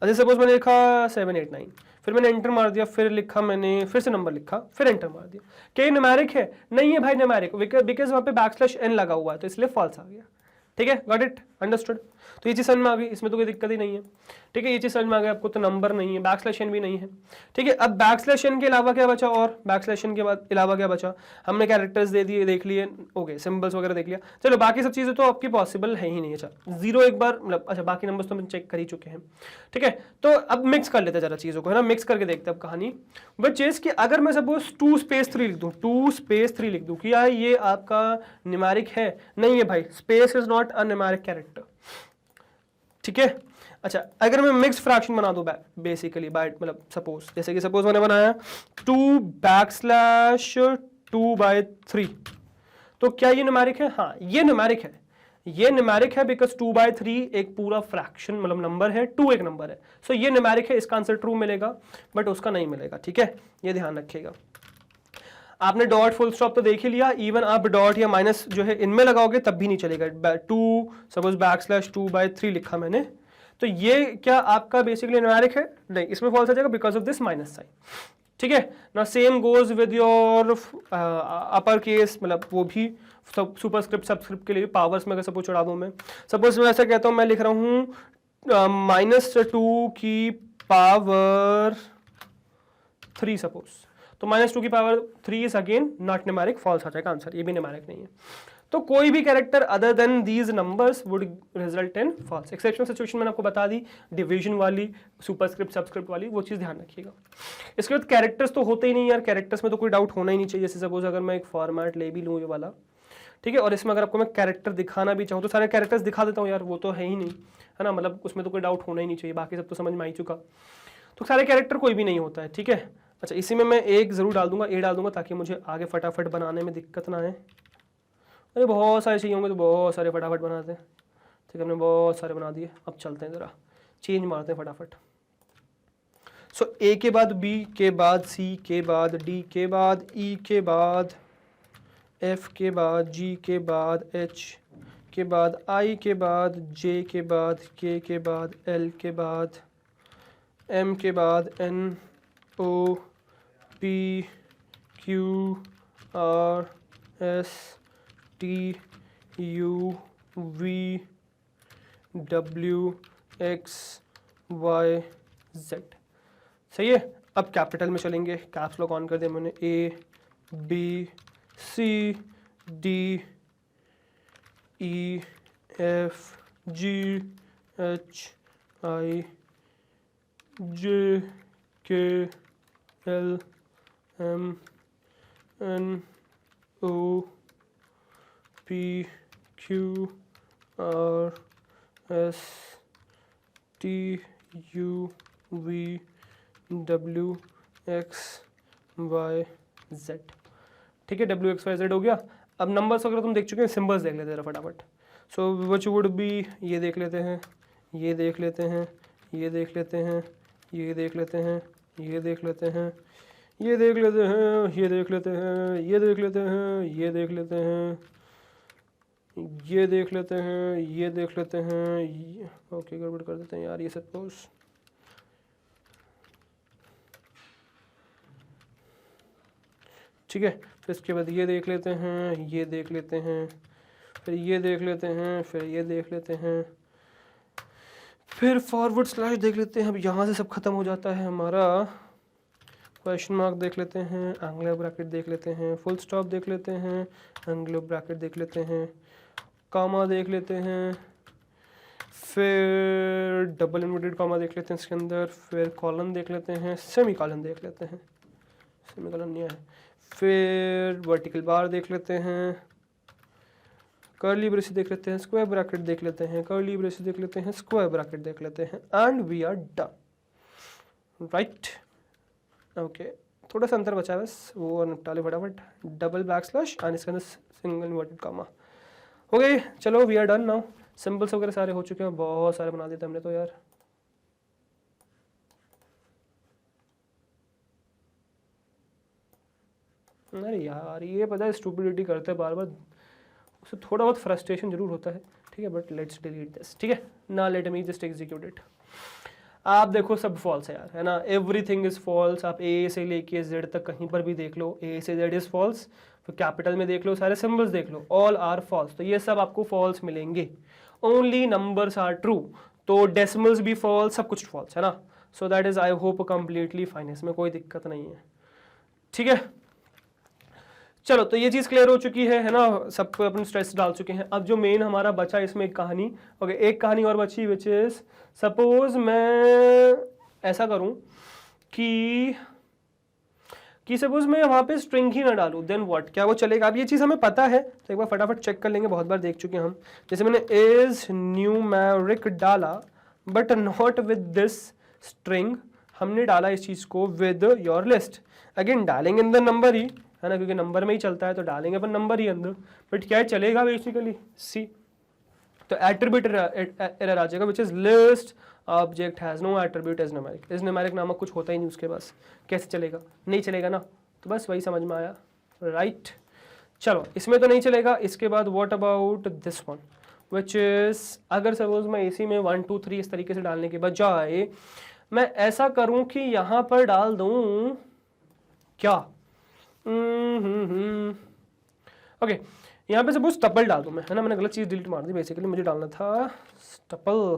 Speaker 1: अच्छा सपोज मैंने लिखा 7 8 9, फिर मैंने एंटर मार दिया, फिर लिखा मैंने, फिर से नंबर लिखा, फिर एंटर मार दिया, क्या ये न्यूमेरिक है? नहीं है भाई न्यूमेरिक, बिकॉज वहां पे बैकस्लैश n लगा हुआ है, तो इसलिए फॉल्स आ गया। ठीक है, गॉट इट, अंडरस्टूड। तो ये चीज समझ में आ गई, इसमें तो कोई दिक्कत ही नहीं है। ठीक है, ये चीज समझ में आ गई आपको, तो नंबर नहीं है, बैकस्लैश एन भी नहीं है। ठीक है, अब बैकस्लैश एन के अलावा क्या बचा? और बैकस्लैश एन के बाद अलावा क्या बचा? हमने कैरेक्टर्स दे दिए, देख लिए, ओके, सिंबल्स वगैरह देख लिया। चलो बाकी सब चीजें तो आपकी पॉसिबल है ही नहीं। अच्छा 0 एक बार मतलब, अच्छा बाकी नंबर्स तो हम चेक कर ही चुके हैं। ठीक है, तो अब मिक्स कर लेते हैं जरा चीजों को, है ना, मिक्स करके देखते हैं अब कहानी। बट चीज कि अगर मैं सपोज 2 + 3 लिख दूं, 2 + 3 लिख दूं, क्या ये आपका न्यूमेरिक है? नहीं है भाई, space is not a numeric character. ठीक है, अच्छा अगर मैं मिक्स फ्रैक्शन बना दूं बेसिकली बाय, मतलब सपोज, जैसे कि सपोज मैंने बनाया 2/2/3, तो क्या ये न्यूमेरिक है? हाँ ये न्यूमेरिक है, ये न्यूमेरिक है बिकॉज 2/3 एक पूरा फ्रैक्शन मतलब नंबर है, 2 एक नंबर है, सो ये न्यूमेरिक है, इसका आंसर ट्रू मिलेगा, बट उसका नहीं मिलेगा। ठीक है, ये ध्यान रखिएगा। आपने डॉट फुल स्टॉप तो देख ही लिया, इवन आप डॉट या माइनस जो है इनमें लगाओगे तब भी नहीं चलेगा। 2 सपोज /2/3 लिखा मैंने, तो ये क्या आपका बेसिकली न्यूमेरिक है? नहीं, इसमें फॉल्स आ जाएगा because of this minus sign. ठीक है ना, same goes with your upper case, मतलब वो भी सुपरस्क्रिप्ट सबस्क्रिप्ट के लिए पावर्स में अगर सपोज चढ़ा दूं मैं, सपोज मैं ऐसा कहता हूं, मैं लिख रहा हूं -2 की पावर 3 सपोज, तो -2 की power 3 is again not numeric, false आ जाएगा आंसर, ये भी न्यूमेरिक नहीं है। तो कोई भी character other than these numbers would result in false. Exceptional situation मैंने आपको बता दी, डिवीजन वाली, सुपरस्क्रिप्ट सबस्क्रिप्ट वाली, वो चीज ध्यान रखिएगा। इसके बाद कैरेक्टर्स तो होते ही नहीं यार, कैरेक्टर्स में तो कोई डाउट होना ही नहीं चाहिए। जैसे सपोज अगर मैं एक फॉर्मेट ले भी लूँ ये वाला, ठीक है, और इसमें अगर आपको मैं कैरेक्टर दिखाना भी चाहूँ तो सारे कैरेक्टर्स दिखा देता हूँ यार, वो तो है ही नहीं, है ना, मतलब उसमें तो कोई डाउट होना ही नहीं चाहिए, बाकी सब तो समझ में आ ही चुका। तो सारे कैरेक्टर कोई भी नहीं होता है। ठीक है, अच्छा इसी में मैं एक जरूर डाल दूंगा, ए डाल दूंगा, ताकि मुझे आगे फटाफट बनाने में दिक्कत ना आए। अरे बहुत सारे चाहिए होंगे तो बहुत सारे फटाफट बनाते हैं। ठीक है, हमने बहुत सारे बना दिए, अब चलते हैं ज़रा चेंज मारते हैं फटाफट। सो ए के बाद बी के बाद सी के बाद डी के बाद ई के बाद एफ के बाद जी के बाद एच के बाद आई के बाद जे के बाद के बाद एल के बाद एम के बाद N O P Q R S T U V W X Y Z. सही है। अब कैपिटल में चलेंगे, कैप्स लॉक ऑन कर दिया मैंने, A B C D E F G H I J K L M N O P Q R S T U V W X Y Z. ठीक है, डब्ल्यू एक्स वाई जेड हो गया। अब numbers वगैरह तुम देख चुके हैं, सिंबल्स देख लेते हैं फटाफट। सो विच वुड बी, ये देख लेते हैं, ये देख लेते हैं, ये देख लेते हैं, ये देख लेते हैं, ये देख लेते हैं, ये देख लेते हैं, ये देख लेते हैं, ये देख लेते हैं, ये देख लेते हैं, ये देख लेते हैं, ये देख लेते हैं। ओके, गड़बड़ कर देते हैं यार ये सपोज। ठीक है, फिर इसके बाद ये देख लेते हैं, ये देख लेते हैं, फिर ये देख लेते हैं, फिर ये देख लेते हैं, फिर फॉरवर्ड स्लैश देख लेते हैं। अब यहाँ से सब खत्म हो जाता है हमारा। क्वेश्चन मार्क देख लेते हैं, एंगुलर ब्रैकेट देख लेते हैं, फुल स्टॉप देख लेते हैं, एंगुलर ब्रैकेट देख लेते हैं, कॉमा देख लेते हैं, फिर डबल इन्वर्टेड कॉमा देख लेते हैं इसके अंदर, फिर कॉलन देख लेते हैं, सेमी कॉलन देख लेते हैं, सेमी कॉलन नहीं है, फिर वर्टिकल बार देख लेते हैं, कर्ली ब्रेसेस देख लेते हैं, स्क्वायर ब्रैकेट देख लेते हैं, कर्ली ब्रेसेस देख लेते हैं, स्क्वायर ब्रैकेट देख लेते हैं, and we are done. Right, okay, थोड़ा सा अंतर बचा है बस, वो निपटा ले फटाफट। डबल बैक स्लैश एंड इसके अंदर सिंगल इन्वर्टेड कॉमा। हो गई, चलो we are done now. Symbols वगैरह सारे हो चुके हैं, बहुत सारे बना देते हमने तो यार। अरे यार ये पता है स्टूपिडिटी करते हैं बार बार, उससे थोड़ा बहुत फ्रस्ट्रेशन जरूर होता है। ठीक है, बट लेट्स डिलीट दिस। ठीक है ना, let me just execute it. आप देखो सब फॉल्स है यार, है ना, एवरीथिंग इज फॉल्स। आप ए से लेके जेड तक कहीं पर भी देख लो, ए से जेड इज फॉल्स। फिर कैपिटल में देख लो, सारे सिंबल्स देख लो, ऑल आर फॉल्स। तो ये सब आपको फॉल्स मिलेंगे। ओनली नंबर्स आर ट्रू, तो डेसिमल्स भी फॉल्स, सब कुछ फॉल्स है ना। सो that is I hope completely fine, इसमें कोई दिक्कत नहीं है। ठीक है, चलो तो ये चीज़ क्लियर हो चुकी है ना, सब पे अपन स्ट्रेस डाल चुके हैं। अब जो मेन हमारा बचा इसमें एक कहानी, ओके, एक कहानी और बची, विच इज सपोज मैं ऐसा करूं कि सपोज मैं वहां पे स्ट्रिंग ही ना डालूं, देन व्हाट, क्या वो चलेगा? अब ये चीज़ हमें पता है तो एक बार फटाफट चेक कर लेंगे, बहुत बार देख चुके हैं हम। जैसे मैंने इज न्यूमेरिक डाला but not with this string, हमने डाला इस चीज़ को विद योर लिस्ट। अगेन डालेंगे अंदर नंबर ही, है ना, क्योंकि नंबर में ही चलता है तो डालेंगे अपन नंबर ही अंदर, बट क्या चलेगा बेसिकली सी। तो एट्रीब्यूट एरर आ जाएगा, which is list object has no attribute as numeric. इस न्यूमेरिक नामक कुछ होता ही नहीं उसके पास, कैसे चलेगा? नहीं चलेगा ना, तो बस वही समझ में आया। राइट, चलो इसमें तो नहीं चलेगा। इसके बाद what about this one, which is अगर सपोज मैं इसी में 1 2 3 इस तरीके से डालने के बजाय मैं ऐसा करूं कि यहां पर डाल दूं क्या, ओके, यहाँ पे सपोज टपल डाल दूं मैं, है ना, मैंने गलत चीज डिलीट मार दी, बेसिकली मुझे डालना था टपल।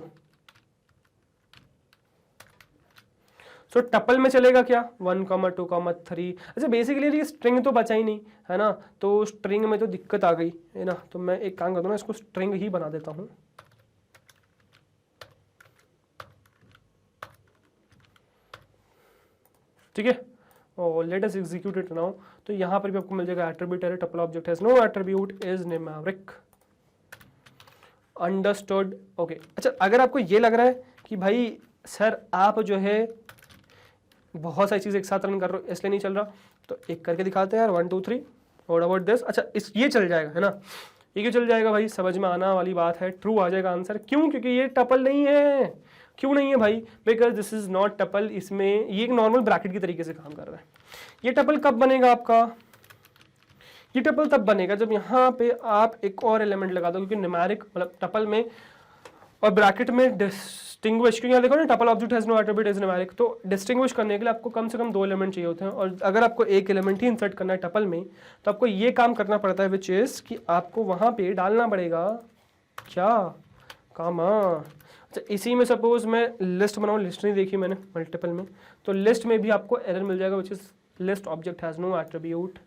Speaker 1: सो टपल में चलेगा क्या 1 2 3। अच्छा बेसिकली ये स्ट्रिंग तो बचा ही नहीं, है ना, तो स्ट्रिंग में तो दिक्कत आ गई, है ना, तो मैं एक काम करता हूँ ना, इसको स्ट्रिंग ही बना देता हूँ। ठीक है, और let us execute it now. तो यहाँ पर भी आपको मिल जाएगा attribute error, tuple object has no attribute is numeric. Understood, okay. अच्छा अगर आपको ये लग रहा है कि भाई सर आप जो है बहुत सारी चीज़ें एक साथ रन कर रहे हो इसलिए नहीं चल रहा, तो एक करके दिखाते हैं यार, 1 2 3 व्हाट अबाउट दिस। अच्छा इस ये चल जाएगा, है ना, ये चल जाएगा भाई, समझ में आना वाली बात है, ट्रू आ जाएगा आंसर। क्यों? क्योंकि ये टपल नहीं है। क्यों नहीं है भाई? Because this is not tuple. इसमें ये एक नॉर्मल ब्रैकेट की तरीके से काम कर रहा है। ये टपल कब बनेगा आपका? ये टपल तब बनेगा जब यहाँ पे आप एक और एलिमेंट लगा दो, क्योंकि न्यूमेरिक मतलब टपल में और ब्रैकेट में डिस्टिंग्विश, क्योंकि यहाँ देखो ना tuple object has no attribute is numeric, तो डिस्टिंग्विश करने के लिए आपको कम से कम 2 एलिमेंट चाहिए होते हैं, और अगर आपको एक एलिमेंट ही इंसर्ट करना है टपल में तो आपको ये काम करना पड़ता है, विच इज कि आपको वहाँ पे डालना पड़ेगा क्या, कामा। अच्छा, इसी में सपोज मैं लिस्ट बनाऊँ, लिस्ट नहीं देखी मैंने मल्टीपल में, तो लिस्ट में भी आपको एरर मिल जाएगा which is list object has no attribute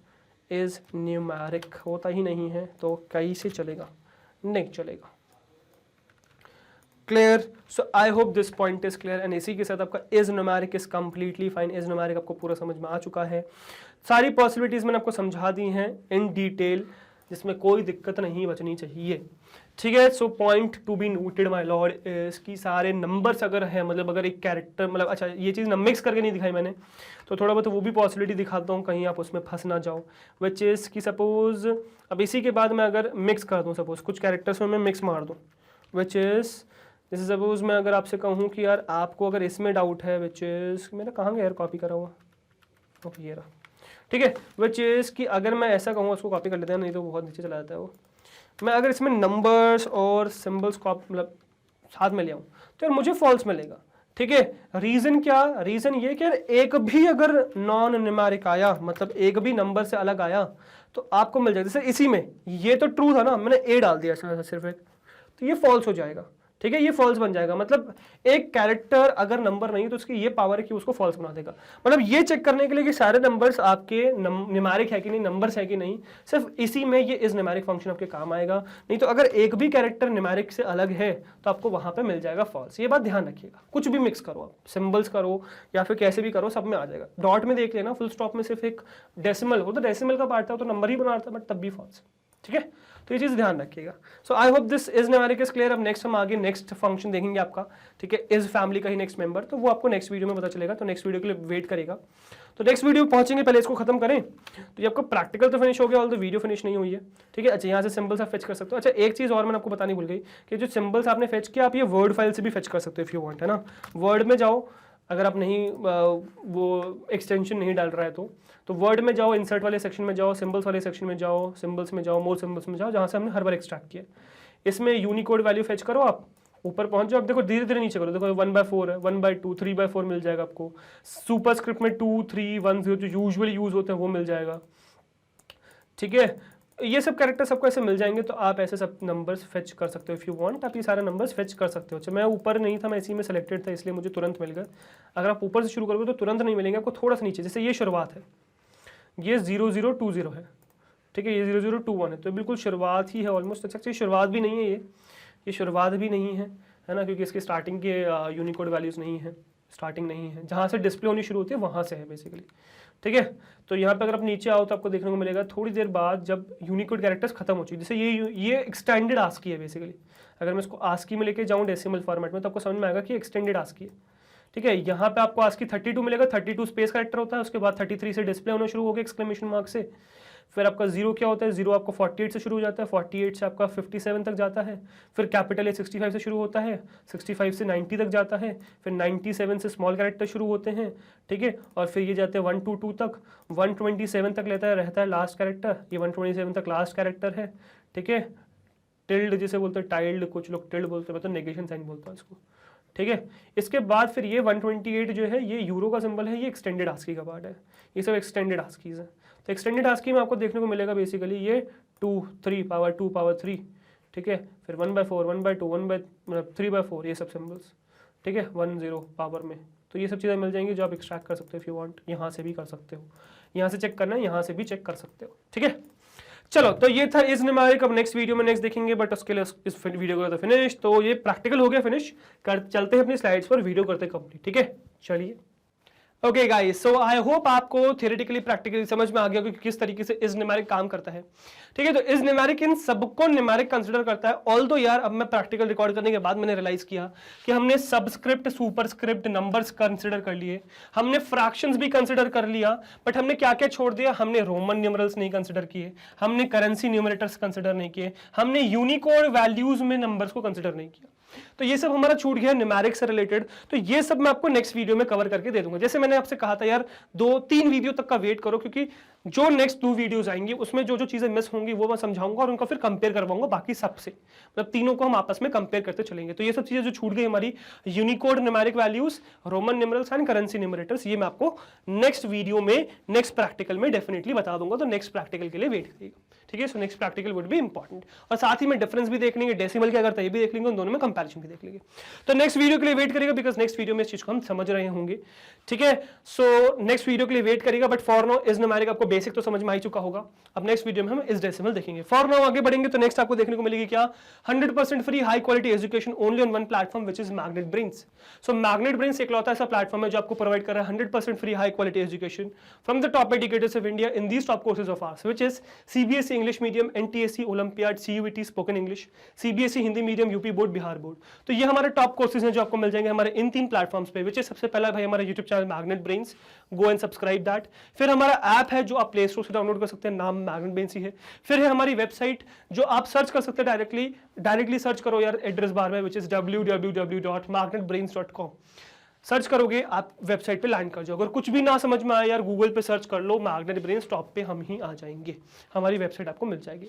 Speaker 1: is numeric, होता ही नहीं है, तो कैसे चलेगा, नहीं चलेगा। Clear, so I hope this point is clear and इसी के साथ आपका is numeric is completely fine. Is numeric आपको पूरा समझ में आ चुका है, सारी पॉसिबिलिटीज मैंने आपको समझा दी हैं इन डिटेल, जिसमें कोई दिक्कत नहीं बचनी चाहिए, ठीक है। So point to be noted my Lord इसकी सारे नंबर्स अगर हैं, मतलब अगर एक कैरेक्टर, मतलब अच्छा ये चीज़ ना मिक्स करके नहीं दिखाई मैंने, तो थोड़ा बहुत वो भी पॉसिबिलिटी दिखाता हूँ, कहीं आप उसमें फंस ना जाओ। विच इज़ कि सपोज अब इसी के बाद मैं अगर मिक्स कर दूँ, सपोज कुछ कैरेक्टर्स में मैं मिक्स मार दूँ, विच इज़ जैसे सपोज मैं अगर आपसे कहूँ कि यार आपको अगर इसमें डाउट है, विच इज़ मेरा कहाँ गया यार कॉपी करा हुआ, ओके ये रहा, ठीक है। विच इज़ कि अगर मैं ऐसा कहूँ, उसको कॉपी कर लेते हैं नहीं तो बहुत नीचे चला जाता है वो, मैं अगर इसमें नंबर्स और सिंबल्स को मतलब साथ में ले आऊँ तो यार मुझे फॉल्स मिलेगा, ठीक है। रीज़न क्या, रीज़न ये कि यार एक भी अगर नॉन न्यूमेरिक आया, मतलब एक भी नंबर से अलग आया तो आपको मिल जाएगा। जैसे इसी में ये तो ट्रू था ना, मैंने ए डाल दिया सिर्फ एक, तो ये फॉल्स हो जाएगा, ठीक है, ये फॉल्स बन जाएगा। मतलब एक कैरेक्टर अगर नंबर नहीं तो उसकी ये पावर है कि उसको फॉल्स बना देगा। मतलब ये चेक करने के लिए कि सारे नंबर्स आपके न्यूमेरिक है कि नहीं, नंबर्स है कि नहीं, सिर्फ इसी में ये इज न्यूमेरिक फंक्शन आपके काम आएगा। नहीं तो अगर एक भी कैरेक्टर न्यूमेरिक से अलग है तो आपको वहां पे मिल जाएगा फॉल्स। ये बात ध्यान रखिएगा, कुछ भी मिक्स करो आप, सिंबल्स करो या फिर कैसे भी करो, सब में आ जाएगा। डॉट में देख लेना, फुल स्टॉप में सिर्फ एक डेसिमल हो तो डेसिमल का पार्ट था तो नंबर ही बनाता बट तब भी फॉल्स, ठीक है। तो ये चीज़ ध्यान रखिएगा। So I hope this is numeric is clear. अब नेक्स्ट हम आगे नेक्स्ट फंक्शन देखेंगे आपका, ठीक है, इज फैमिली का ही नेक्स्ट मेंबर, तो वो आपको नेक्स्ट वीडियो में पता चलेगा, तो नेक्स्ट वीडियो के लिए वेट करेगा। तो नेक्स्ट वीडियो पहुंचेंगे, पहले इसको खत्म करें। तो ये आपका प्रैक्टिकल तो फिनिश हो गया, ऑल द वीडियो फिनिश नहीं हुई है, ठीक है। अच्छा, यहाँ से सिंबल्स आप फेच कर सकते हो। अच्छा, एक चीज़ और मैंने आपको बतानी भूल गई कि जो सिंबल्स आपने फेच किया, आप ये वर्ड फाइल से भी फेच कर सकते हो इफ यू वांट, है ना। वर्ड में जाओ, अगर आप नहीं वो एक्सटेंशन नहीं डाल रहा है तो वर्ड में जाओ, इंसर्ट वाले सेक्शन में जाओ, सिंबल्स वाले सेक्शन में जाओ, सिंबल्स में जाओ, मोर सिंबल्स में जाओ, जहाँ से हमने हर बार एक्सट्रैक्ट किया। इसमें यूनिकोड वैल्यू फेच करो, आप ऊपर पहुंच जाओ। आप देखो धीरे धीरे नीचे करो, देखो 1/4 है, 1/2, 3/4 मिल जाएगा आपको। सुपर स्क्रिप्ट में 2, 3, 1, 0 जो यूजुअली यूज होते हैं वो मिल जाएगा, ठीक है। ये सब कैरेक्टर सबको ऐसे मिल जाएंगे, तो आप ऐसे सब नंबर्स फेच कर सकते हो इफ़ यू वांट। आप ये सारे नंबर्स फेच कर सकते हो। अच्छा, मैं ऊपर नहीं था, मैं इसी में सेलेक्टेड था, इसलिए मुझे तुरंत मिल गया। अगर आप ऊपर से शुरू करोगे तो तुरंत नहीं मिलेंगे आपको, थोड़ा सा नीचे। जैसे ये शुरुआत है, ये 0020 है, ठीक है, ये 0021 है, तो बिल्कुल शुरुआत ही है ऑलमोस्ट। अच्छा, शुरुआत भी नहीं है, ये शुरुआत भी नहीं है ना, क्योंकि इसके स्टार्टिंग के यूनिकोड वैल्यूज़ नहीं है, स्टार्टिंग नहीं है, जहाँ से डिस्प्ले होनी शुरू होती है वहाँ से है बेसिकली, ठीक है। तो यहाँ पे अगर आप नीचे आओ तो आपको देखने को मिलेगा थोड़ी देर बाद जब यूनिकोड कैरेक्टर्स खत्म हो चुकी, जैसे ये एक्सटेंडेड आस्की है बेसिकली। अगर मैं इसको आस्की में लेके जाऊँ डेसिमल फॉर्मेट में तो आपको समझ में आएगा कि एक्सटेंडेड आस्की है, ठीक है। यहाँ पे आपको आस्की 32 मिलेगा, 32 स्पेस कैरेक्टर होता है, उसके बाद 33 से डिस्प्ले होना शुरू हो गया एक्सक्लेमेशन मार्क से। फिर आपका 0 क्या होता है, 0 आपका 48 से शुरू हो जाता है, 48 से आपका 57 तक जाता है। फिर कैपिटल ए 65 से शुरू होता है, 65 से 90 तक जाता है। फिर 97 से स्मॉल कैरेक्टर शुरू होते हैं, ठीक है। और फिर ये जाते हैं 122 तक, 127 तक रहता है लास्ट कैरेक्टर, ये 127 तक लास्ट कैरेक्टर है, ठीक है। टिल्ड जिसे बोलते हैं, टाइल्ड, कुछ लोग टिल्ड बोलते हैं, मैं तो नेगेशन साइन बोलता हूँ इसको, ठीक है। इसके बाद फिर ये 128 जो है, ये यूरो का सिंबल है, ये एक्सटेंडेड आस्की का पार्ट है, ये सब एक्सटेंडेड आस्कीज है। तो एक्सटेंडेड आस्की में आपको देखने को मिलेगा बेसिकली ये 2, 3 पावर 2 पावर 3, ठीक है। फिर 1/4, 1/2, 3/4 ये सब सिंबल्स, ठीक है, 10 पावर में। तो ये सब चीज़ें मिल जाएंगी जो आप एक्सट्रैक्ट कर सकते हो इफ़ यू वांट। यहाँ से भी कर सकते हो, यहाँ से चेक करना है, यहाँ से भी चेक कर सकते हो, ठीक है। चलो, तो ये था इज न्यूमेरिक। अब नेक्स्ट वीडियो में नेक्स्ट देखेंगे, बट उसके लिए इस वीडियो को फिनिश। तो ये प्रैक्टिकल हो गया फिनिश, चलते हैं अपनी स्लाइड्स पर, वीडियो करते कंप्लीट, ठीक है। चलिए, okay guys, so I hope आपको थियोरेटिकली प्रैक्टिकली समझ में आ गया कि किस तरीके से इज न्यूमेरिक काम करता है, ठीक है। तो इज न्यूमेरिक इन सबको न्यूमेरिक कंसीडर करता है। ऑल्दो यार अब मैं प्रैक्टिकल रिकॉर्ड करने के बाद मैंने रियलाइज किया कि हमने सबस्क्रिप्ट, सुपरस्क्रिप्ट, नंबर्स कंसीडर कर लिए, हमने फ्रैक्शंस भी कंसीडर कर लिया, बट हमने क्या क्या छोड़ दिया, हमने रोमन न्यूमरल्स नहीं कंसीडर किए, हमने करेंसी न्यूमरेटर्स कंसीडर नहीं किए, हमने यूनिकोड वैल्यूज में नंबर्स को कंसीडर नहीं किया। तो ये सब हमारा छूट गया न्यूमेरिक से रिलेटेड। तो ये सब मैं आपको नेक्स्ट वीडियो में कवर करके दे दूंगा। जैसे मैंने आपसे कहा था यार 2-3 वीडियो तक का वेट करो, क्योंकि जो नेक्स्ट 2 वीडियोस आएंगी उसमें जो जो चीजें मिस होंगी वो मैं समझाऊंगा और उनका फिर कंपेयर करवाऊंगा बाकी सबसे, मतलब तीनों को हम आपस में कंपेयर करते चलेंगे। तो ये सब चीजें जो छूट गई हमारी, Unicode numeric values, Roman numerals and currency numerators, ये मैं आपको नेक्स्ट वीडियो में, नेक्स्ट प्रैक्टिकल में डेफिनेटली बता दूंगा। तो नेक्स्ट प्रैक्टिकल के लिए वेट करिएगा, ठीक है। So next practical would be important, और साथ ही में डिफरेंस भी देख लेंगे, डेसिमल क्या करता है ये भी देख लेंगे, उन दोनों में कंपेरिजन सारी चीजें देख लेंगे। तो नेक्स्ट वीडियो के लिए वेट करेगा, बिकॉज नेक्स्ट वीडियो में इस चीज को हम समझ रहे होंगे, ठीक है। सो नेक्स्ट वीडियो के लिए वेट करेगा, but for now is numeric आपको बेसिक तो समझ में आ ही चुका होगा। अब नेक्स्ट वीडियो में हम इस डेसिमल देखेंगे। फॉर नाउ आगे बढ़ेंगे तो नेक्स्ट आपको देखने को मिलेगी क्या, 100% free high quality education only on one platform which is magnet brains. So magnet brains इकलौता ऐसा प्लेटफॉर्म है जो आपको प्रोवाइड कर रहा है 100% free high quality education from the top educators of India in these top courses of arts which is CBSE English medium, NTSC, olympiad, CUET spoken English, CBSE Hindi medium, UP board, Bihar board. तो ये हमारे top courses हैं जो आपको मिल जाएंगे हमारे इन 3 platforms पे, which is सबसे पहला भाई हमारा YouTube channel magnet brains, go and subscribe that. फिर हमारा ऐप है जो आप प्ले स्टोर से डाउनलोड कर सकते हैं, नाम मैग्नेट ब्रेन्स ही है। फिर है हमारी वेबसाइट जो आप सर्च कर सकते हैं डायरेक्टली सर्च करो यार एड्रेस बार में, विच इज www.magnetbrains.com। सर्च करोगे आप वेबसाइट पे लैंड कर जाओ। अगर कुछ भी ना समझ में आए यार गूगल पे सर्च कर लो मैग्नेट ब्रेन्स, टॉप पे हम ही आ जाएंगे, हमारी वेबसाइट आपको मिल जाएगी।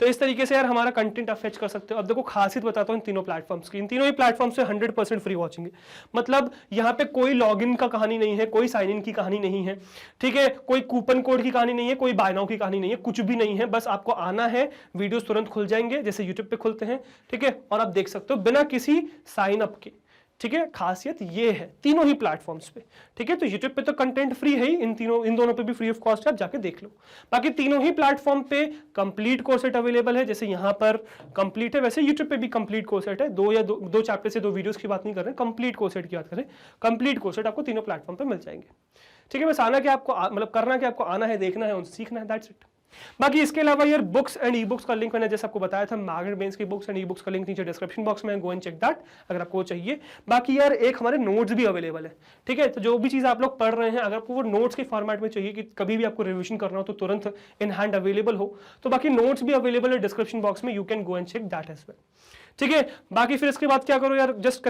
Speaker 1: तो इस तरीके से यार हमारा कंटेंट आप फेच कर सकते हो। अब देखो खासियत बताता हूँ इन तीनों प्लेटफॉर्म्स की, इन तीनों ही प्लेटफॉर्म से 100% फ्री वॉचिंग है। मतलब यहाँ पे कोई लॉगिन का कहानी नहीं है, कोई साइन इन की कहानी नहीं है, ठीक है, कोई कूपन कोड की कहानी नहीं है, कोई बाय नाउ की कहानी नहीं है, कुछ भी नहीं है। बस आपको आना है, वीडियोस तुरंत खुल जाएंगे जैसे यूट्यूब पे खुलते हैं, ठीक है, और आप देख सकते हो बिना किसी साइन अप के, ठीक है। खासियत ये है तीनों ही प्लेटफॉर्म्स पे, ठीक है। तो यूट्यूब पे तो कंटेंट फ्री है ही, इन दोनों पे भी फ्री ऑफ कॉस्ट है, आप जाके देख लो। बाकी तीनों ही प्लेटफॉर्म पे कंप्लीट कोर्स सेट अवेलेबल है, जैसे यहाँ पर कंप्लीट है वैसे यूट्यूब पे भी कंप्लीट कोर्स सेट है। दो चैप्टर से 2 वीडियोस की बात नहीं कर रहे, कंप्लीट कोर्स सेट की बात करें, कंप्लीट कोर्स सेट आपको तीनों प्लेटफॉर्म पे मिल जाएंगे, ठीक है। बस आना कि आपको मतलब करना कि आपको आना है, देखना है, उनसे सीखना है, दैट्स इट। बाकी इसके अलावा यार बुक्स एंड ई बुक्स का लिंक मैंने जैसे आपको बताया था, मैग्नेट ब्रेन्स की बुक्स एंड ई बुक्स का लिंक नीचे डिस्क्रिप्शन बॉक्स में, गो एंड चेक दैट अगर आपको चाहिए। बाकी यार एक हमारे नोट्स भी अवेलेबल है, ठीक है। तो जो भी चीज़ आप लोग पढ़ रहे हैं, अगर आपको वो नोट्स के फॉर्मेट में चाहिए कि कभी भी आपको रिविजन करना हो तो तुरंत इन हैंड अवेलेबल हो, तो बाकी नोट्स भी अवेलेबल है डिस्क्रिप्शन बॉक्स में, you can go and check that as well, ठीक है। बाकी फिर इसके बाद क्या करो यार, just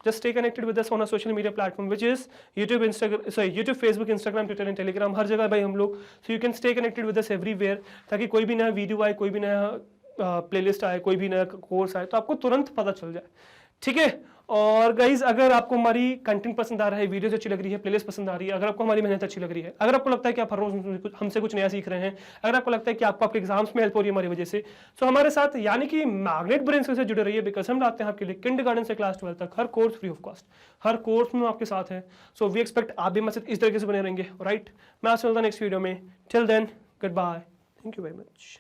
Speaker 1: stay connected with us on a social media platform which is YouTube, YouTube, Facebook, Instagram, Twitter and Telegram, हर जगह भाई हम लोग। So you can stay connected with us everywhere, ताकि कोई भी नया वीडियो आए, कोई भी नया प्लेलिस्ट आए, कोई भी नया कोर्स आए तो आपको तुरंत पता चल जाए, ठीक है। और गाइज अगर आपको हमारी कंटेंट पसंद आ रहा है, वीडियोस अच्छी लग रही है, प्लेलिस्ट पसंद आ रही है, अगर आपको हमारी मेहनत अच्छी लग रही है, अगर आपको लगता है कि आप हर रोज हमसे कुछ नया सीख रहे हैं, अगर आपको लगता है कि आपको आपके एग्जाम्स में हेल्प हो रही है हमारी वजह से, तो हमारे साथ यानी कि मैग्नेट ब्रेन्स से जुड़े रहिए, बिकॉज हम लाते हैं आपके लिए किंडरगार्टन से क्लास 12 तक हर कोर्स फ्री ऑफ कॉस्ट, हर कोर्स में आपके साथ है। सो वी एक्सपेक्ट आप भी हमारे साथ इस तरीके से बने रहेंगे, राइट। मैं आपसे मिलता हूं नेक्स्ट वीडियो में, till then goodbye, thank you very much.